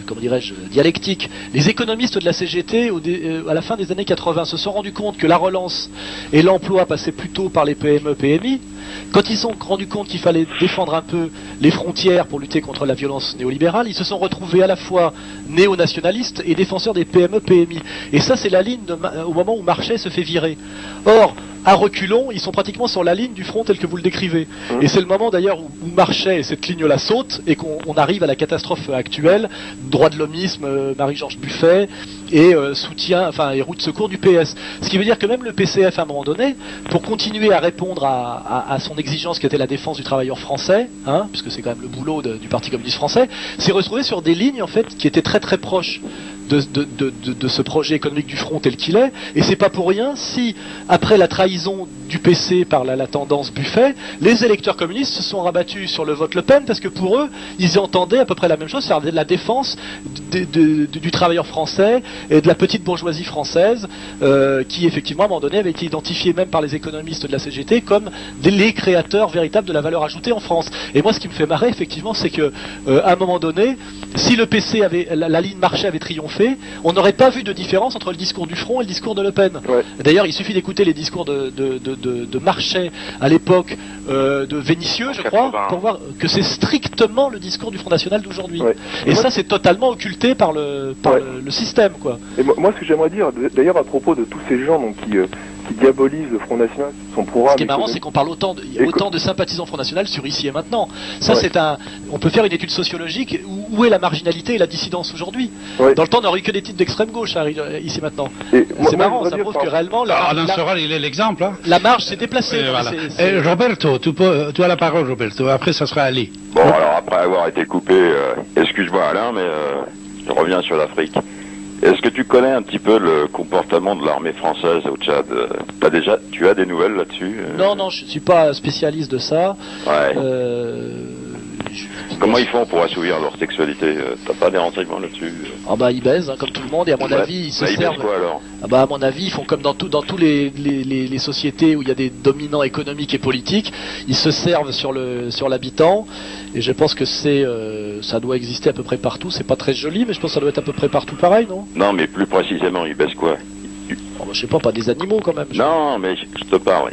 comment dirais-je, dialectiques, les économistes de la CGT à la fin des années 80 se sont rendus compte que la relance et l'emploi passaient plutôt par les PME, PMI. Quand ils se sont rendus compte qu'il fallait défendre un peu les frontières pour lutter contre la violence néolibérale, ils se sont retrouvés à la fois néo-nationalistes et défenseurs des PME, PMI. Et ça, c'est la ligne au moment où Marchais se fait virer. Or, à reculons, ils sont pratiquement sur la ligne du front tel que vous le décrivez. Et c'est le moment d'ailleurs où Marchais et cette ligne-là saute et qu'on arrive à la catastrophe actuelle, droit de l'homisme, Marie-Georges Buffet et soutien, enfin et roue de secours du PS. Ce qui veut dire que même le PCF à un moment donné, pour continuer à répondre à son exigence qui était la défense du travailleur français, hein, puisque c'est quand même le boulot du Parti communiste français, s'est retrouvé sur des lignes en fait qui étaient très très proches de ce projet économique du front tel qu'il est, et c'est pas pour rien si, après la trahison du PC par la tendance Buffet, les électeurs communistes se sont rabattus sur le vote Le Pen, parce que pour eux, ils entendaient à peu près la même chose, c'est-à-dire la défense du travailleur français et de la petite bourgeoisie française, qui effectivement à un moment donné avait été identifiée même par les économistes de la CGT comme les créateurs véritables de la valeur ajoutée en France. Et moi ce qui me fait marrer effectivement, c'est que à un moment donné, si le PC avait la ligne Marchais avait triomphé, on n'aurait pas vu de différence entre le discours du Front et le discours de Le Pen. Ouais. D'ailleurs, il suffit d'écouter les discours de Marchais à l'époque, de Vénitieux, je crois, pour voir que c'est strictement le discours du Front National d'aujourd'hui. Ouais. Et ça, c'est totalement occulté par le système, quoi.
Et moi, ce que j'aimerais dire, d'ailleurs, à propos de tous ces gens donc, qui diabolise le Front National, son programme.
Ce qui est marrant, c'est qu'on parle autant de sympathisants Front National sur Ici et Maintenant. Ça, on peut faire une étude sociologique où est la marginalité et la dissidence aujourd'hui. Ouais. Dans le temps, on n'aurait eu que des titres d'extrême gauche Ici et Maintenant. C'est marrant, ça prouve que réellement.
Alain Soral, il est l'exemple. Hein.
La marge s'est déplacée.
Voilà. Roberto, tu as la parole, Roberto. Après, ça sera Ali.
Bon, alors après avoir été coupé, excuse-moi Alain, mais je reviens sur l'Afrique. Est-ce que tu connais un petit peu le comportement de l'armée française au Tchad? Tu as des nouvelles là-dessus?
Non, je ne suis pas spécialiste de ça.
Ouais. Comment ils font pour assouvir leur sexualité? T'as pas des renseignements là-dessus?
Ah bah ils baisent, hein, comme tout le monde, et à mon avis ils se servent.
Ils baisent quoi alors?
Ah bah à mon avis ils font comme dans tous les sociétés où il y a des dominants économiques et politiques, ils se servent sur l'habitant, et je pense que ça doit exister à peu près partout. C'est pas très joli, mais je pense que ça doit être à peu près partout pareil, non?
Non, mais plus précisément ils baissent quoi?
je sais pas des animaux quand même.
Non, mais je te parle.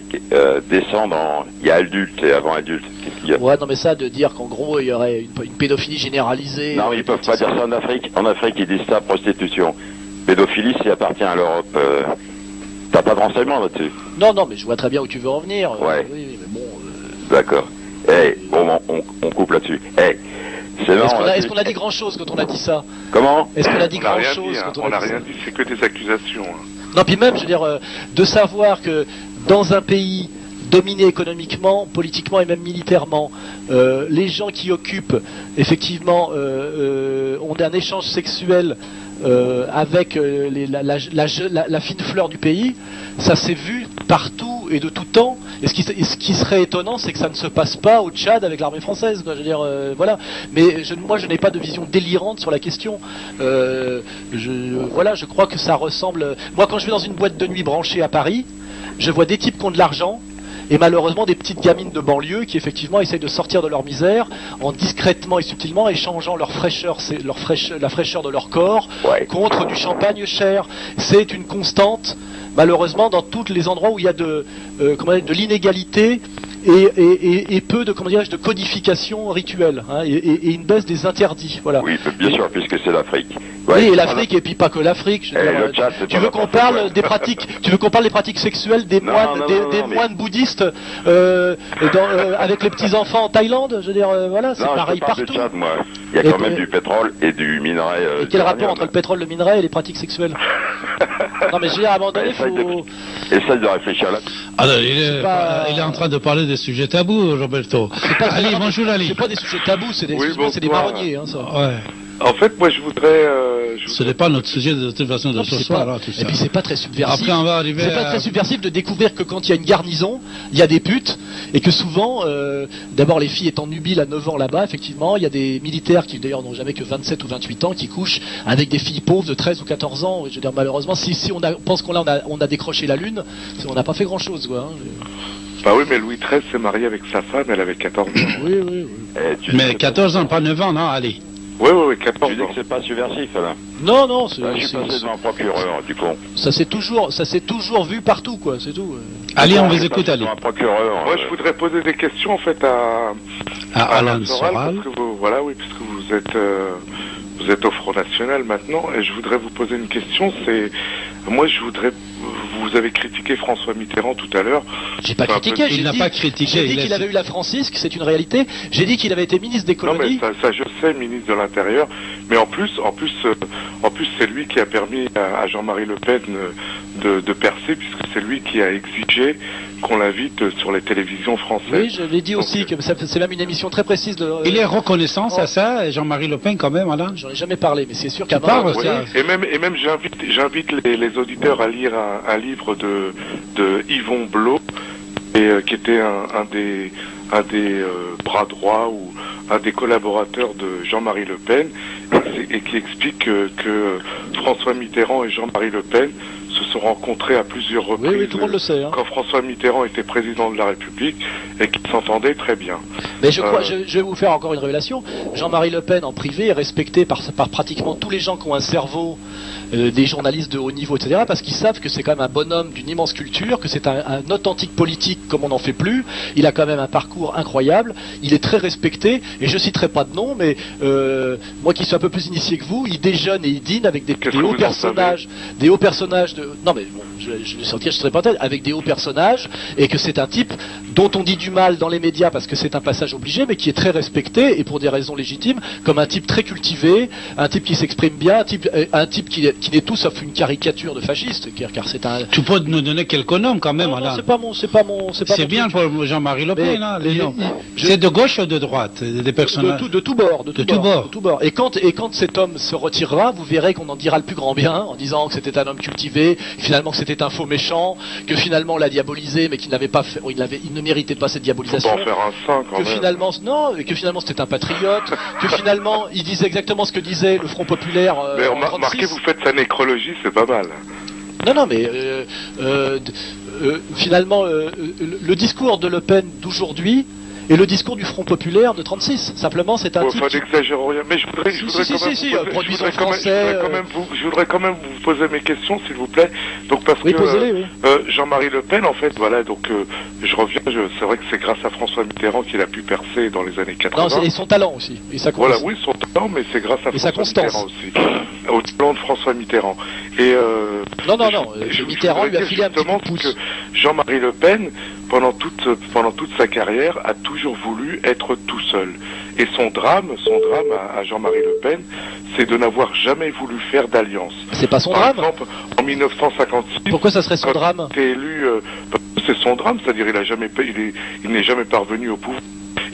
Descendre il y a adulte et avant adulte. Qu'est-ce qu'il y a?
Ouais, non mais ça de dire qu'en gros il y aurait une pédophilie généralisée.
Non, ils peuvent pas dire ça en Afrique. En Afrique, ils disent ça, prostitution. Pédophilie, ça appartient à l'Europe. T'as pas de renseignements là-dessus?
Non, mais je vois très bien où tu veux en venir.
Ouais.
Oui, mais bon.
D'accord. Bon, on coupe là-dessus. C'est marrant.
Est-ce qu'on a dit grand-chose quand on a dit ça?
Comment?
Est-ce qu'on a dit grand-chose quand
on n'a rien dit, c'est que des accusations.
Non, puis même, je veux dire, de savoir que dans un pays dominé économiquement, politiquement et même militairement, les gens qui occupent, effectivement, ont un échange sexuel avec la fine fleur du pays, ça s'est vu partout et de tout temps. Et ce qui serait étonnant, c'est que ça ne se passe pas au Tchad avec l'armée française, quoi. Je veux dire, voilà. Mais moi, je n'ai pas de vision délirante sur la question. Je crois que ça ressemble. Moi, quand je vais dans une boîte de nuit branchée à Paris, je vois des types qui ont de l'argent. Et malheureusement des petites gamines de banlieue qui effectivement essayent de sortir de leur misère en discrètement et subtilement échangeant leur fraîcheur, la fraîcheur de leur corps contre du champagne cher. C'est une constante malheureusement dans tous les endroits où il y a de l'inégalité et peu de de codification rituelle, hein, et une baisse des interdits. Voilà.
Oui, bien sûr, puisque c'est l'Afrique.
Oui, et l'Afrique, et puis pas que l'Afrique. Tu veux qu'on parle des pratiques, sexuelles des moines bouddhistes avec les petits enfants en Thaïlande? Je veux dire, voilà, c'est pareil partout.
Du Tchad, moi. Il y a quand même du pétrole et du minerai.
Et quel rapport entre le pétrole, le minerai et les pratiques sexuelles? Non, mais j'ai abandonné.
Essaye de réfléchir là.
Alors, il est en train de parler des sujets tabous, Roberto.
Ali, bonjour Ali. C'est pas des sujets tabous, c'est des marronniers, hein, ça.
Ouais.
En fait, moi, je voudrais.
Ce n'est pas notre sujet de toute façon de ce soir. Là, tout ça.
Et puis, c'est pas très subversif.
Après, on va arriver.
C'est pas très subversif de découvrir que quand il y a une garnison, il y a des putes, et que souvent, d'abord, les filles étant nubiles à 9 ans là-bas, effectivement, il y a des militaires qui d'ailleurs n'ont jamais que 27 ou 28 ans, qui couchent avec des filles pauvres de 13 ou 14 ans. Je veux dire, malheureusement, si on pense qu'on a décroché la lune, on n'a pas fait grand-chose, quoi. Hein.
Bah oui, mais Louis XIII s'est marié avec sa femme, elle avait 14 ans.
Oui.
Mais 14 ans, pas 9 ans, non, allez.
Oui, 14 ans.
Tu dis que c'est pas subversif, là?
Non,
je suis passé devant un procureur, du con.
Ça s'est toujours vu partout, quoi, c'est tout.
Allez, on vous écoute, allez.
Un procureur.
Moi, je voudrais poser des questions, en fait, à
Alain Soral.
Puisque vous êtes au Front National maintenant, et je voudrais vous poser une question, vous avez critiqué François Mitterrand tout à l'heure.
J'ai pas critiqué,
il n'a pas critiqué.
J'ai dit qu'il avait eu la Francisque, c'est une réalité. J'ai dit qu'il avait été ministre des colonies.
Non, mais ça je sais, ministre de l'Intérieur. Mais en plus, c'est lui qui a permis à Jean-Marie Le Pen de percer, puisque c'est lui qui a exigé qu'on l'invite sur les télévisions françaises.
Oui, je l'ai dit aussi, que c'est même une émission très précise de...
Il est reconnaissant à ça, Jean-Marie Le Pen, quand même, Alain?
J'en ai jamais parlé, mais c'est sûr qu'à
Et même j'invite les auditeurs à lire un livre de Yvon Blot, qui était un des bras droits ou un des collaborateurs de Jean-Marie Le Pen, et qui explique que François Mitterrand et Jean-Marie Le Pen se sont rencontrés à plusieurs reprises.
Oui, tout le monde le sait. Hein.
Quand François Mitterrand était président de la République et qu'ils s'entendaient très bien.
Mais je vais vous faire encore une révélation. Jean-Marie Le Pen en privé est respecté par pratiquement tous les gens qui ont un cerveau, des journalistes de haut niveau, etc. Parce qu'ils savent que c'est quand même un bonhomme d'une immense culture, que c'est un authentique politique comme on n'en fait plus. Il a quand même un parcours incroyable. Il est très respecté. Et je citerai pas de nom, mais moi qui suis un peu plus initié que vous, il déjeune et il dîne avec des hauts personnages, non mais bon, je vais sortir, je serai pas tête, avec des hauts personnages, et que c'est un type dont on dit du mal dans les médias parce que c'est un passage obligé, mais qui est très respecté et pour des raisons légitimes, comme un type très cultivé, un type qui s'exprime bien, un type qui n'est tout sauf une caricature de fasciste, car c'est un.
Tu peux nous donner quelques noms quand même, Alain.
C'est
bien pour Jean-Marie Le Pen, hein, les noms. C'est de gauche ou de droite, des personnages.
De tout bord. Et quand cet homme se retirera, vous verrez qu'on en dira le plus grand bien, en disant que c'était un homme cultivé, finalement que c'était un faux méchant, que finalement on l'a diabolisé, mais qu'il n'avait pas fait, il ne méritait pas cette diabolisation.
Faut pas en faire un saint quand même.
Que finalement c'était un patriote, que finalement il disait exactement ce que disait le Front Populaire.
Mais remarquez, vous faites sa nécrologie, c'est pas mal.
Non, mais finalement le discours de Le Pen d'aujourd'hui et le discours du Front Populaire de 36. Simplement, c'est un type...
Enfin, n'exagérons rien, mais je voudrais quand même vous poser mes questions, s'il vous plaît. Donc, parce que Jean-Marie Le Pen, en fait, voilà, donc je reviens, c'est vrai que c'est grâce à François Mitterrand qu'il a pu percer dans les années 80.
Non, et son talent aussi. Et sa
voilà, oui, son talent, mais c'est grâce à François Mitterrand aussi. Au talent de François Mitterrand. Et
non, Mitterrand lui a filé un petit coup de pouce.
Que Jean-Marie Le Pen, pendant toute sa carrière, a toujours voulu être tout seul. Et son drame à Jean-Marie Le Pen, c'est de n'avoir jamais voulu faire d'alliance.
C'est pas son drame.
Par exemple, en 1956.
Pourquoi ça serait son drame?
Il a été élu, c'est son drame, c'est-à-dire il n'est jamais parvenu au pouvoir.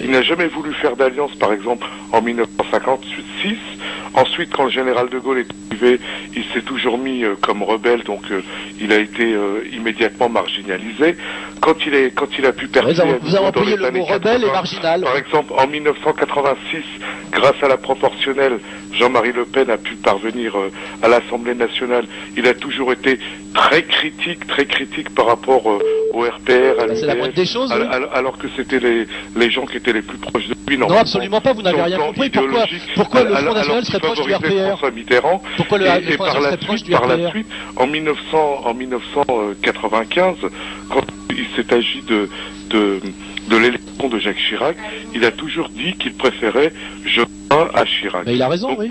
Il n'a jamais voulu faire d'alliance, par exemple, en 1956. Ensuite, quand le général de Gaulle est arrivé, il s'est toujours mis comme rebelle, donc il a été immédiatement marginalisé. Quand il a pu percer...
Vous avez employé le mot rebelle et marginal.
Par exemple, en 1986, grâce à la proportionnelle, Jean-Marie Le Pen a pu parvenir à l'Assemblée nationale. Il a toujours été très critique par rapport au RPR, à l'UDF,
c'est la moindre des choses,
alors que c'était les gens qui étaient les plus proches de lui.
Non, absolument pas, vous n'avez rien compris. Pourquoi le Front National serait proche du RPR?
François Mitterrand.
Pourquoi le Front National serait proche du RPR?
Par la suite, en 1995, quand il s'est agi de l'élection de Jacques Chirac, il a toujours dit qu'il préférait Jospin à Chirac.
Mais il a raison,
donc,
oui.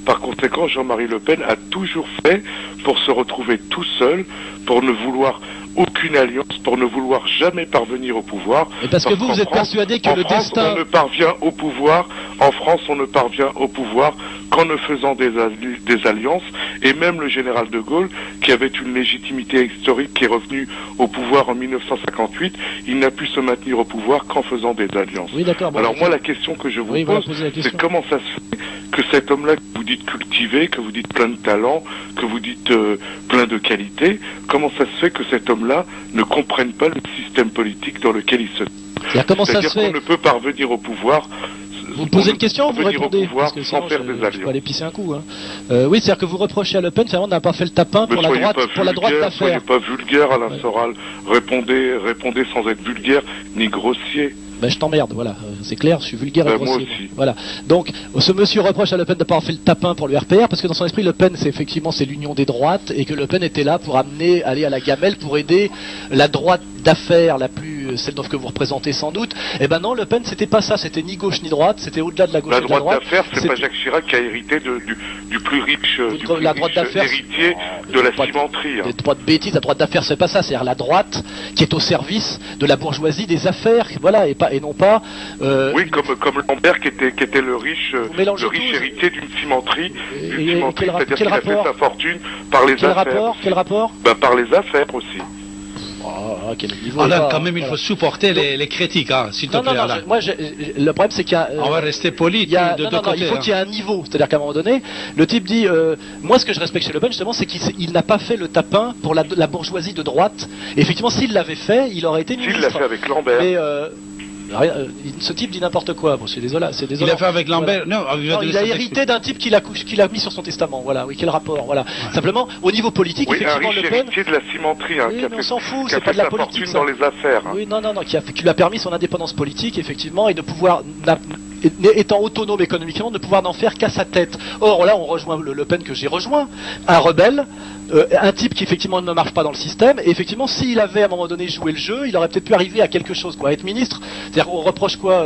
Par conséquent, Jean-Marie Le Pen a toujours fait pour se retrouver tout seul, pour ne vouloir aucune alliance, pour ne vouloir jamais parvenir au pouvoir.
Et parce que vous êtes persuadé que le destin...
On ne parvient au pouvoir, en France, on ne parvient au pouvoir qu'en ne faisant des alliances, et même le général de Gaulle, qui avait une légitimité historique, qui est revenu au pouvoir en 1958, il n'a pu se maintenir au pouvoir qu'en faisant des alliances.
Oui, d'accord.
Alors moi, la question que je vous pose, c'est comment ça se fait que cet homme-là, que vous dites cultivé, que vous dites plein de talent, que vous dites plein de qualités, comment ça se fait que cet homme-là ne comprenne pas le système politique dans lequel il se trouve? C'est-à-dire qu'on ne peut parvenir au pouvoir.
Vous me posez une question, vous répondez.
Parce que sinon, je
peux aller pisser un coup. Hein. Oui, c'est-à-dire que vous reprochez à Le Pen, finalement, n'a pas fait le tapin pour la droite d'affaires.
Soyez pas vulgaire, Alain Soral. Répondez sans être vulgaire ni grossier.
Ben, je t'emmerde, voilà, c'est clair, je suis vulgaire et grossier.
Moi aussi.
Voilà. Donc, ce monsieur reproche à Le Pen de ne pas avoir fait le tapin pour le RPR, parce que dans son esprit, Le Pen, c'est l'union des droites, et que Le Pen était là pour aller à la gamelle, pour aider la droite d'affaires, celle que vous représentez sans doute. Eh ben non, Le Pen, c'était pas ça, c'était ni gauche ni droite, c'était au-delà de la gauche et de la droite.
La droite d'affaires, c'est pas Jacques Chirac qui a hérité du plus riche, héritier de la cimenterie.
Des droites bêtises, la droite d'affaires, c'est pas ça, c'est-à-dire la droite qui est au service de la bourgeoisie des affaires, voilà, et non pas...
Oui, comme Lambert qui était le riche héritier d'une cimenterie, c'est-à-dire qu'il a fait sa fortune par les affaires.
Quel rapport?
Par les affaires aussi.
Quel niveau
quand même, il faut supporter les critiques, hein, s'il te plaît.
Le problème, c'est qu'il y a...
on va rester poli de deux côtés.
Il faut qu'il y ait un niveau. C'est-à-dire qu'à un moment donné, le type dit... moi, ce que je respecte chez Le Pen, justement, c'est qu'il n'a pas fait le tapin pour la bourgeoisie de droite. Et effectivement, s'il l'avait fait, il aurait été ministre.
S'il l'a fait avec Lambert.
Mais, ce type dit n'importe quoi. Bon, c'est désolant.
Il a fait avec Lambert.
Voilà. Non, il a hérité d'un type qu'il a mis sur son testament. Voilà. Oui, quel rapport. Voilà. Ouais. Simplement, au niveau politique, effectivement, Le Pen.
Héritier de la cimenterie, hein,
on s'en fout. C'est pas de la politique.
Dans les affaires. Hein.
Oui, non, qui lui a permis son indépendance politique, effectivement, et de pouvoir, étant autonome économiquement, de pouvoir n'en faire qu'à sa tête. Or, là, on rejoint Le Pen que j'ai rejoint, un rebelle. Un type qui effectivement ne marche pas dans le système, et effectivement s'il avait à un moment donné joué le jeu, il aurait peut-être pu arriver à quelque chose, quoi, être ministre. C'est-à-dire on reproche quoi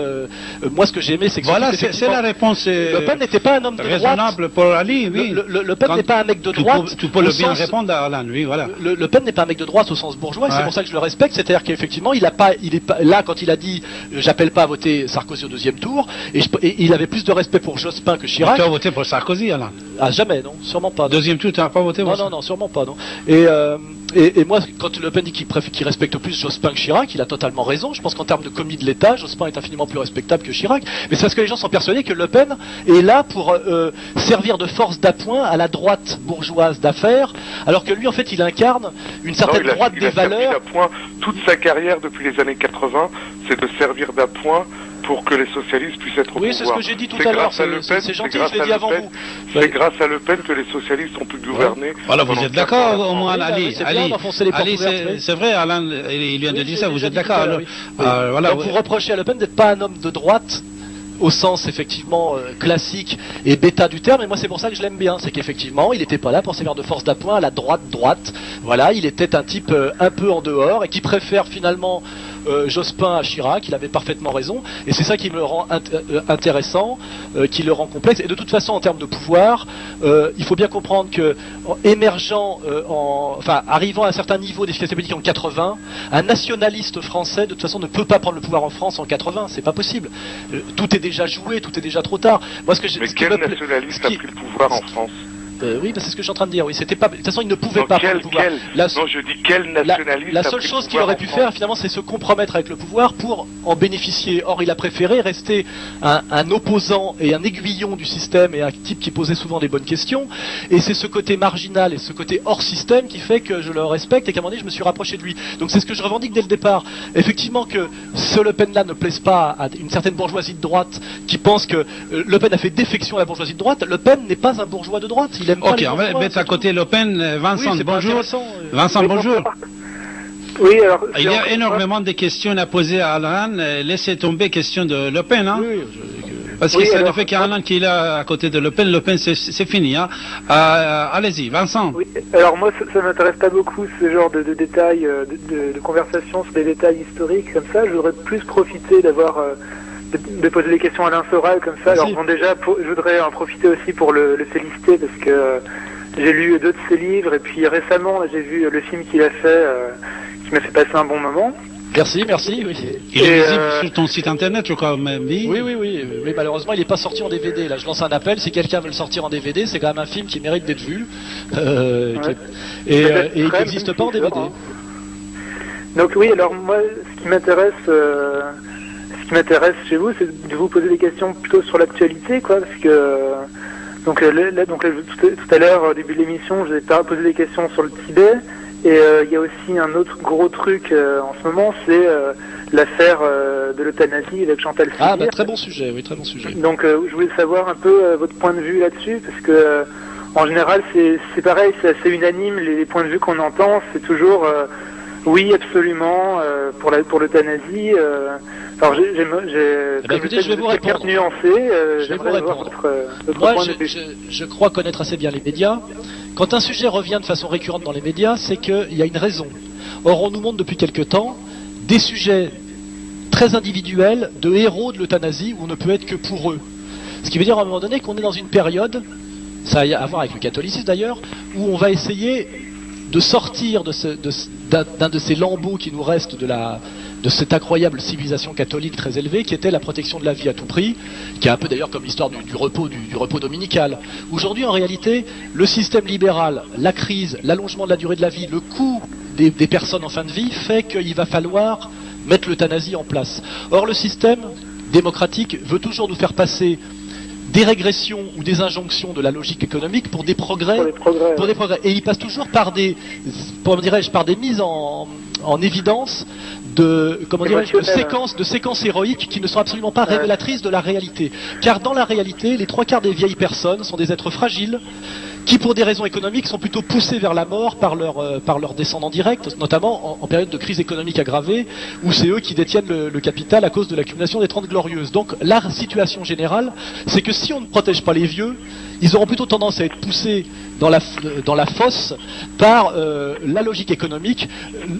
moi ce que j'ai aimé, c'est que
voilà, c'est la réponse.
Le Pen n'était pas un homme de droite.
Raisonnable pour Ali, oui.
Le Pen n'est pas un mec de droite.
Tu peux le bien répondre à Alain, oui, voilà.
Le Pen n'est pas un mec de droite au sens bourgeois, c'est pour ça que je le respecte. C'est-à-dire qu'effectivement il est pas là quand il a dit j'appelle pas à voter Sarkozy au deuxième tour, et il avait plus de respect pour Jospin que Chirac.
Tu as voté pour Sarkozy, Alain?
Ah jamais, non, sûrement pas.
Deuxième tour, tu n'as pas voté?
Non, sûrement pas, non. Et moi, quand Le Pen dit qu'il respecte plus Jospin que Chirac, il a totalement raison. Je pense qu'en termes de commis de l'État, Jospin est infiniment plus respectable que Chirac. Mais c'est parce que les gens sont persuadés que Le Pen est là pour servir de force d'appoint à la droite bourgeoise d'affaires, alors que lui, en fait, il incarne une certaine droite des valeurs.
Toute sa carrière depuis les années 80, c'est de servir d'appoint pour que les socialistes puissent être au pouvoir.
Oui, c'est ce que j'ai dit tout à l'heure. C'est gentil, je l'ai dit avant vous.
C'est grâce à Le Pen que les socialistes ont pu gouverner.
Voilà, vous êtes d'accord au moins, Ali.
Ali,
c'est vrai, Alain, il vient de dire ça, vous êtes d'accord.
Voilà, vous reprochez à Le Pen d'être pas un homme de droite au sens effectivement classique et bêta du terme, et moi c'est pour ça que je l'aime bien, c'est qu'effectivement il n'était pas là pour servir de force d'appoint à la droite, voilà, il était un type un peu en dehors et qui préfère finalement Jospin à Chirac, il avait parfaitement raison, et c'est ça qui me rend intéressant, qui le rend complexe, et de toute façon en termes de pouvoir, il faut bien comprendre que émergeant, arrivant à un certain niveau d'efficacité politique en 80, un nationaliste français de toute façon ne peut pas prendre le pouvoir en France en 80, c'est pas possible. Tout est déjà joué, tout est déjà trop tard. Moi,
mais quel nationaliste a pris le pouvoir en France?
Oui, c'est ce que je suis en train de dire. Oui, c'était pas. De toute façon, il ne pouvait pas prendre le pouvoir.
Non, je dis quel nationaliste.
La seule chose qu'il aurait pu faire, finalement, c'est se compromettre avec le pouvoir pour en bénéficier. Or, il a préféré rester un opposant et un aiguillon du système et un type qui posait souvent des bonnes questions. Et c'est ce côté marginal et ce côté hors système qui fait que je le respecte et qu'à un moment donné, je me suis rapproché de lui. Donc, c'est ce que je revendique dès le départ. Effectivement, que ce Le Pen-là ne plaise pas à une certaine bourgeoisie de droite qui pense que Le Pen a fait défection à la bourgeoisie de droite. Le Pen n'est pas un bourgeois de droite. Il aime pas
on va mettre à côté Le Pen. Vincent, bonjour. Vincent, bonjour.
Oui, alors.
Il y a énormément de questions à poser à Alain. Laissez tomber question de Le Pen, hein.
Oui,
parce que c'est le fait qu'Alain qui est là à côté de Le Pen, c'est fini, hein. Allez-y, Vincent.
Oui, alors moi, ça m'intéresse pas beaucoup, ce genre de détails, de conversation sur des détails historiques comme ça. Je voudrais plus profiter d'avoir. De poser des questions à Alain Soral comme ça. Alors bon, déjà, je voudrais en profiter aussi pour le féliciter parce que j'ai lu 2 de ses livres et puis récemment j'ai vu le film qu'il a fait qui m'a fait passer un bon moment.
Merci, oui.
Il est visible sur ton site internet, je crois, même.
Oui, malheureusement, il n'est pas sorti en DVD. Là, je lance un appel. Si quelqu'un veut le sortir en DVD, c'est quand même un film qui mérite d'être vu. Et il n'existe pas en DVD.
Donc oui, alors moi, ce qui m'intéresse chez vous, c'est de vous poser des questions plutôt sur l'actualité, quoi, parce que tout à l'heure, au début de l'émission, je vous ai posé des questions sur le Tibet, et il y a aussi un autre gros truc en ce moment, c'est l'affaire de l'euthanasie avec Chantal Cyr.
Ah, très bon sujet, oui, très bon sujet.
Donc je voulais savoir un peu votre point de vue là-dessus, parce que en général, c'est pareil, c'est assez unanime, les points de vue qu'on entend, c'est toujours oui, absolument, pour l'euthanasie. Alors,
écoutez, je vais vous répondre. Moi, je crois connaître assez bien les médias. Quand un sujet revient de façon récurrente dans les médias, c'est qu'il y a une raison. Or, on nous montre depuis quelque temps des sujets très individuels de héros de l'euthanasie où on ne peut être que pour eux. Ce qui veut dire à un moment donné qu'on est dans une période, ça a à voir avec le catholicisme d'ailleurs, où on va essayer de sortir d'un de ces lambeaux qui nous restent de cette incroyable civilisation catholique très élevée qui était la protection de la vie à tout prix, qui est un peu d'ailleurs comme l'histoire du repos dominical. Aujourd'hui, en réalité, le système libéral, la crise, l'allongement de la durée de la vie, le coût des personnes en fin de vie fait qu'il va falloir mettre l'euthanasie en place. Or, le système démocratique veut toujours nous faire passer des régressions ou des injonctions de la logique économique pour des progrès. Et il passe toujours par des mises en évidence de séquences héroïques qui ne sont absolument pas révélatrices de la réalité. Car dans la réalité, les 3/4 des vieilles personnes sont des êtres fragiles qui, pour des raisons économiques, sont plutôt poussés vers la mort par leurs descendants directs, notamment en période de crise économique aggravée, où c'est eux qui détiennent le capital à cause de l'accumulation des 30 glorieuses. Donc la situation générale, c'est que si on ne protège pas les vieux, ils auront plutôt tendance à être poussés dans la fosse par la logique économique,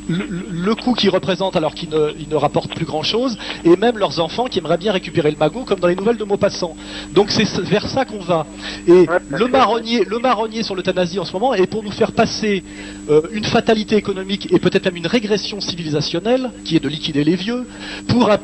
le coût qu'ils représentent alors qu'ils ne rapportent plus grand-chose, et même leurs enfants qui aimeraient bien récupérer le magot, comme dans les nouvelles de Maupassant. Donc c'est vers ça qu'on va. Et le marronnier sur l'euthanasie en ce moment est pour nous faire passer une fatalité économique et peut-être même une régression civilisationnelle, qui est de liquider les vieux, pour un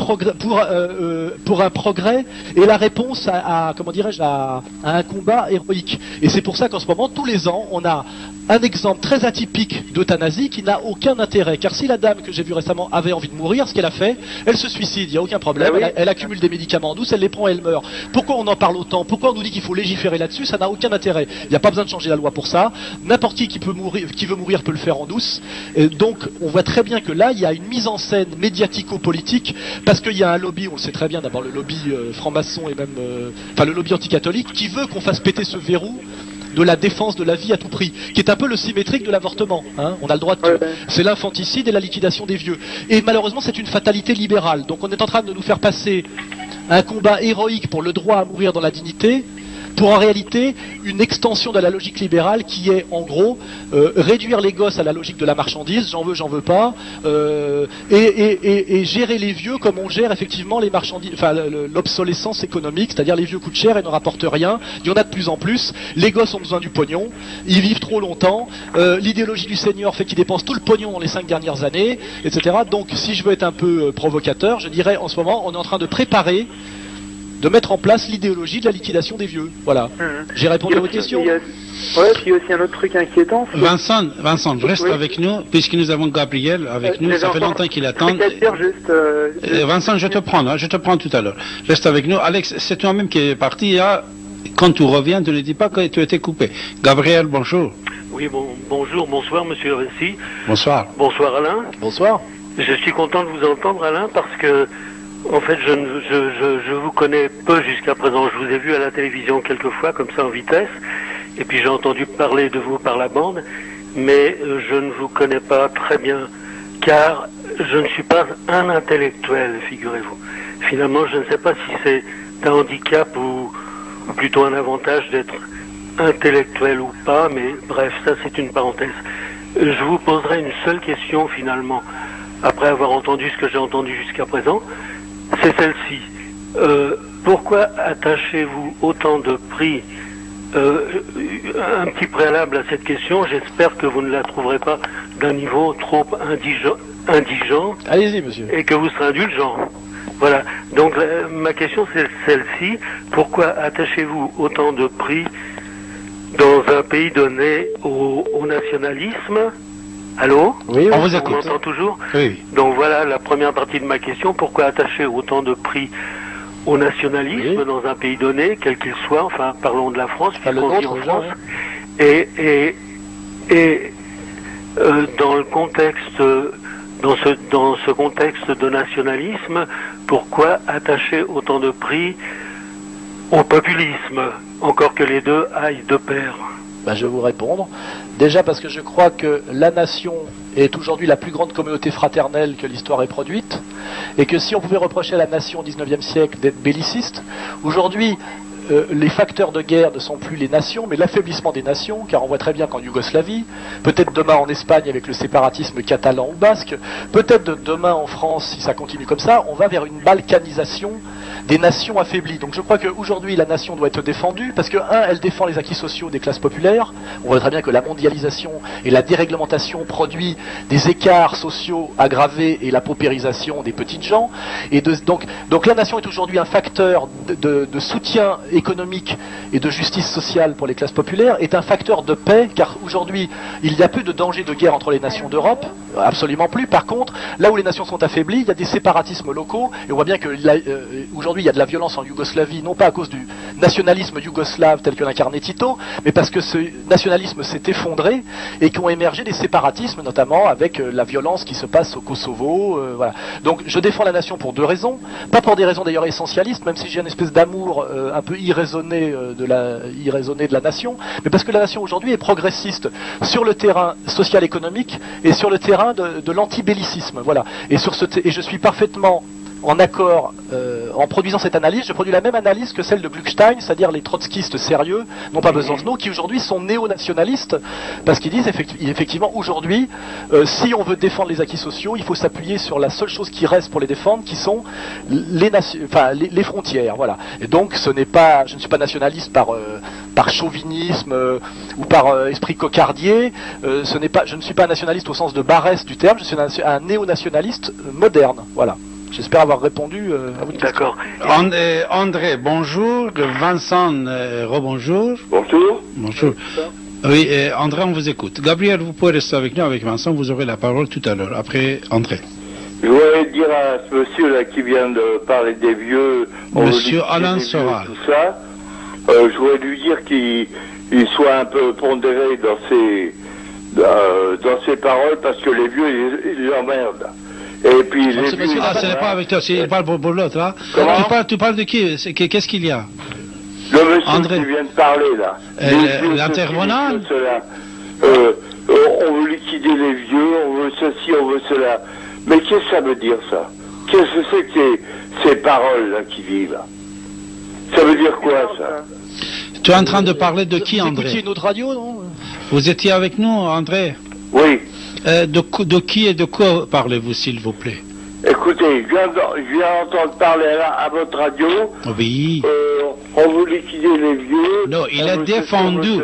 progrès et la réponse à un combat héroïque. Et c'est pour ça qu'en ce moment, tous les ans, on a un exemple très atypique d'euthanasie qui n'a aucun intérêt. Car si la dame que j'ai vue récemment avait envie de mourir, ce qu'elle a fait, elle se suicide, il n'y a aucun problème, elle accumule des médicaments douces, elle les prend et elle meurt. Pourquoi on en parle autant? Pourquoi on nous dit qu'il faut légiférer là-dessus? Ça n'a aucun intérêt. Il n'y a pas besoin de changer la loi pour ça. N'importe qui veut mourir peut le faire en douce. Et donc on voit très bien que là, il y a une mise en scène médiatico-politique, parce qu'il y a un lobby, on le sait très bien, d'abord le lobby franc-maçon et même le lobby anticatholique, qui veut qu'on fasse péter ce verrou de la défense de la vie à tout prix, qui est un peu le symétrique de l'avortement. Hein. On a le droit de... C'est l'infanticide et la liquidation des vieux. Et malheureusement, c'est une fatalité libérale. Donc on est en train de nous faire passer un combat héroïque pour le droit à mourir dans la dignité, pour en réalité une extension de la logique libérale qui est en gros réduire les gosses à la logique de la marchandise, j'en veux pas, et gérer les vieux comme on gère effectivement les marchandises, enfin l'obsolescence économique, c'est-à-dire les vieux coûtent cher et ne rapportent rien, il y en a de plus en plus, les gosses ont besoin du pognon, ils vivent trop longtemps, l'idéologie du senior fait qu'ils dépensent tout le pognon dans les 5 dernières années, etc. Donc si je veux être un peu provocateur, je dirais en ce moment on est en train de préparer, de mettre en place l'idéologie de la liquidation des vieux. Voilà. J'ai répondu à votre question.
Ouais, puis il y a aussi un autre truc inquiétant.
Vincent, reste avec nous, puisque nous avons Gabriel avec nous. Ça fait longtemps qu'il attend. Vincent, je te prends tout à l'heure. Reste avec nous. Alex, c'est toi-même qui es parti. Quand tu reviens, tu ne dis pas que tu as été coupé. Gabriel, bonjour.
Oui, bonjour, bonsoir, monsieur Récy.
Bonsoir.
Bonsoir, Alain.
Bonsoir.
Je suis content de vous entendre, Alain, parce que en fait, je vous connais peu jusqu'à présent. Je vous ai vu à la télévision quelques fois, comme ça en vitesse, et puis j'ai entendu parler de vous par la bande, mais je ne vous connais pas très bien, car je ne suis pas un intellectuel, figurez-vous. Finalement, je ne sais pas si c'est un handicap ou plutôt un avantage d'être intellectuel ou pas, mais bref, ça c'est une parenthèse. Je vous poserai une seule question finalement, après avoir entendu ce que j'ai entendu jusqu'à présent. C'est celle-ci. Pourquoi attachez-vous autant de prix? Un petit préalable à cette question, j'espère que vous ne la trouverez pas d'un niveau trop indigent.
Allez-y, monsieur.
Et que vous serez indulgent. Voilà. Donc ma question c'est celle-ci. Pourquoi attachez-vous autant de prix dans un pays donné au nationalisme? Allô?
Oui, on vous écoute.
On m'entend toujours?
Oui.
Donc voilà la première partie de ma question. Pourquoi attacher autant de prix au nationalisme dans un pays donné, quel qu'il soit, enfin parlons de la France, puisqu'on vit en France, et dans le contexte, dans ce contexte de nationalisme, pourquoi attacher autant de prix au populisme, encore que les deux aillent de pair?
Je vais vous répondre. Déjà parce que je crois que la nation est aujourd'hui la plus grande communauté fraternelle que l'histoire ait produite, et que si on pouvait reprocher à la nation au XIXe siècle d'être belliciste, aujourd'hui les facteurs de guerre ne sont plus les nations, mais l'affaiblissement des nations, car on voit très bien qu'en Yougoslavie, peut-être demain en Espagne avec le séparatisme catalan ou basque, peut-être demain en France, si ça continue comme ça, on va vers une balkanisation des nations affaiblies. Donc je crois qu'aujourd'hui la nation doit être défendue, parce que elle défend les acquis sociaux des classes populaires. On voit très bien que la mondialisation et la déréglementation produit des écarts sociaux aggravés et la paupérisation des petites gens. Et donc la nation est aujourd'hui un facteur de soutien économique et de justice sociale pour les classes populaires, est un facteur de paix, car aujourd'hui il n'y a plus de danger de guerre entre les nations d'Europe, absolument plus. Par contre, là où les nations sont affaiblies, il y a des séparatismes locaux, et on voit bien que aujourd'hui il y a de la violence en Yougoslavie, non pas à cause du nationalisme yougoslave tel que l'incarnait Tito, mais parce que ce nationalisme s'est effondré et qu'ont émergé des séparatismes, notamment avec la violence qui se passe au Kosovo. Voilà. Donc je défends la nation pour deux raisons, pas pour des raisons d'ailleurs essentialistes, même si j'ai une espèce d'amour un peu irraisonné de la nation, mais parce que la nation aujourd'hui est progressiste sur le terrain social-économique et sur le terrain de l'antibellicisme. Voilà. Et je suis parfaitement en accord, en produisant cette analyse, je produis la même analyse que celle de Gluckstein, c'est-à-dire les trotskistes sérieux, non pas Besancenot, qui aujourd'hui sont néo-nationalistes, parce qu'ils disent effectivement aujourd'hui, si on veut défendre les acquis sociaux, il faut s'appuyer sur la seule chose qui reste pour les défendre, qui sont les frontières. Voilà. Et donc je ne suis pas nationaliste par chauvinisme ou par esprit cocardier. Je ne suis pas un nationaliste au sens de Barrès du terme. Je suis un néo-nationaliste moderne. Voilà. J'espère avoir répondu à votre question.
D'accord. André, bonjour. Vincent, rebonjour.
Bonjour.
Bonjour. Oui, André, on vous écoute. Gabriel, vous pouvez rester avec nous, avec Vincent, vous aurez la parole tout à l'heure. Après, André.
Je voudrais dire à ce monsieur là qui vient de parler des vieux,
monsieur Alain Soral,
tout ça, je voudrais lui dire qu'il soit un peu pondéré dans ses paroles parce que les vieux ils emmerdent. Et puis les vieux.
Ce n'est pas avec toi, il parle pour l'autre là. Tu parles de qui? Qu'est-ce qu'il y a?
Le monsieur
André.
qui vient de parler là.
L'intervenant.
On veut liquider les vieux, on veut ceci, on veut cela. Mais qu'est-ce que ça veut dire ça? Qu'est-ce que c'est que ces paroles là qui vivent là? Ça veut dire quoi ça?
Tu es en train de parler de qui, André?
Vous écoutiez notre radio, non?
Vous étiez avec nous, André?
Oui.
De qui et de quoi parlez-vous, s'il vous plaît?
Écoutez, je viens d'entendre parler à votre radio.
Oui.
On veut liquider les vieux.
Non, il a défendu.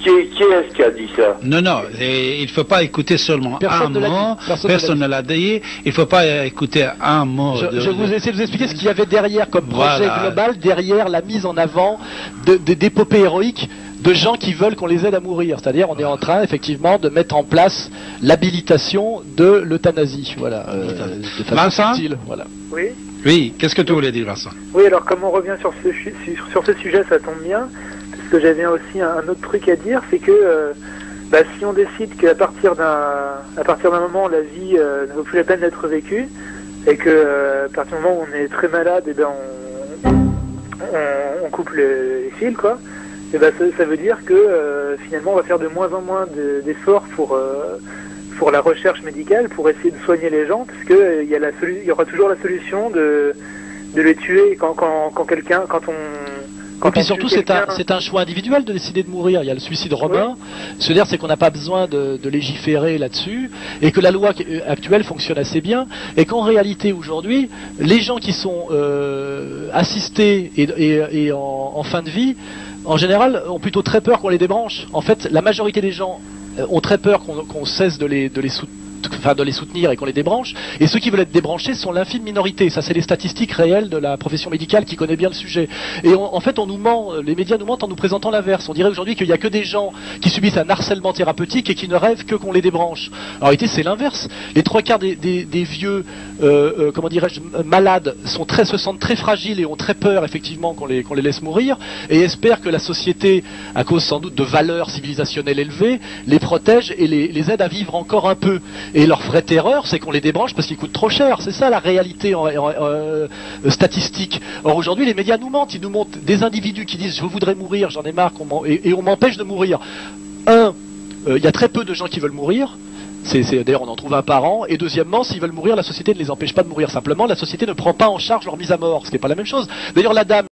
Qui est-ce qui a dit ça?
Non, il ne faut pas écouter seulement un mot. Personne ne l'a dit. Il ne faut pas écouter un mot.
Je vous essaie de vous expliquer ce qu'il y avait derrière comme projet global, derrière la mise en avant d'épopées héroïques de gens qui veulent qu'on les aide à mourir. C'est-à-dire, on est en train, effectivement, de mettre en place l'habilitation de l'euthanasie. Voilà. De façon
Vincent
subtile, voilà.
Oui.
Oui, qu'est-ce que tu voulais dire, Vincent?
Oui, alors comme on revient sur ce sujet, ça tombe bien, parce que j'avais aussi un autre truc à dire, c'est que si on décide qu'à partir d'un moment, la vie ne vaut plus la peine d'être vécue, et que à partir du moment où on est très malade, et on coupe les fils, quoi. Et ça veut dire que finalement on va faire de moins en moins d'efforts pour la recherche médicale, pour essayer de soigner les gens, parce que il y aura toujours la solution de les tuer quand
Et puis surtout, c'est un choix individuel de décider de mourir. Il y a le suicide romain. Se dire, c'est qu'on n'a pas besoin de légiférer là-dessus, et que la loi actuelle fonctionne assez bien, et qu'en réalité, aujourd'hui, les gens qui sont assistés et en fin de vie, en général, ont plutôt très peur qu'on les débranche. En fait, la majorité des gens ont très peur qu'on cesse de les soutenir et qu'on les débranche, et ceux qui veulent être débranchés sont l'infime minorité. Ça, c'est les statistiques réelles de la profession médicale qui connaît bien le sujet. Et en fait, on nous ment, les médias nous mentent en nous présentant l'inverse. On dirait aujourd'hui qu'il n'y a que des gens qui subissent un harcèlement thérapeutique et qui ne rêvent que qu'on les débranche. En réalité, c'est l'inverse. Les 3/4 des vieux, comment dirais-je, malades se sentent très fragiles et ont très peur, effectivement, qu'on les laisse mourir, et espèrent que la société, à cause sans doute de valeurs civilisationnelles élevées, les protège et les aide à vivre encore un peu. Et leur vraie terreur, c'est qu'on les débranche parce qu'ils coûtent trop cher. C'est ça la réalité statistique. Or aujourd'hui, les médias nous mentent. Ils nous montrent des individus qui disent « je voudrais mourir, j'en ai marre » et on m'empêche de mourir. Il y a très peu de gens qui veulent mourir. D'ailleurs, on en trouve un par an. Et deuxièmement, s'ils veulent mourir, la société ne les empêche pas de mourir. Simplement, la société ne prend pas en charge leur mise à mort. Ce n'est pas la même chose. D'ailleurs, la dame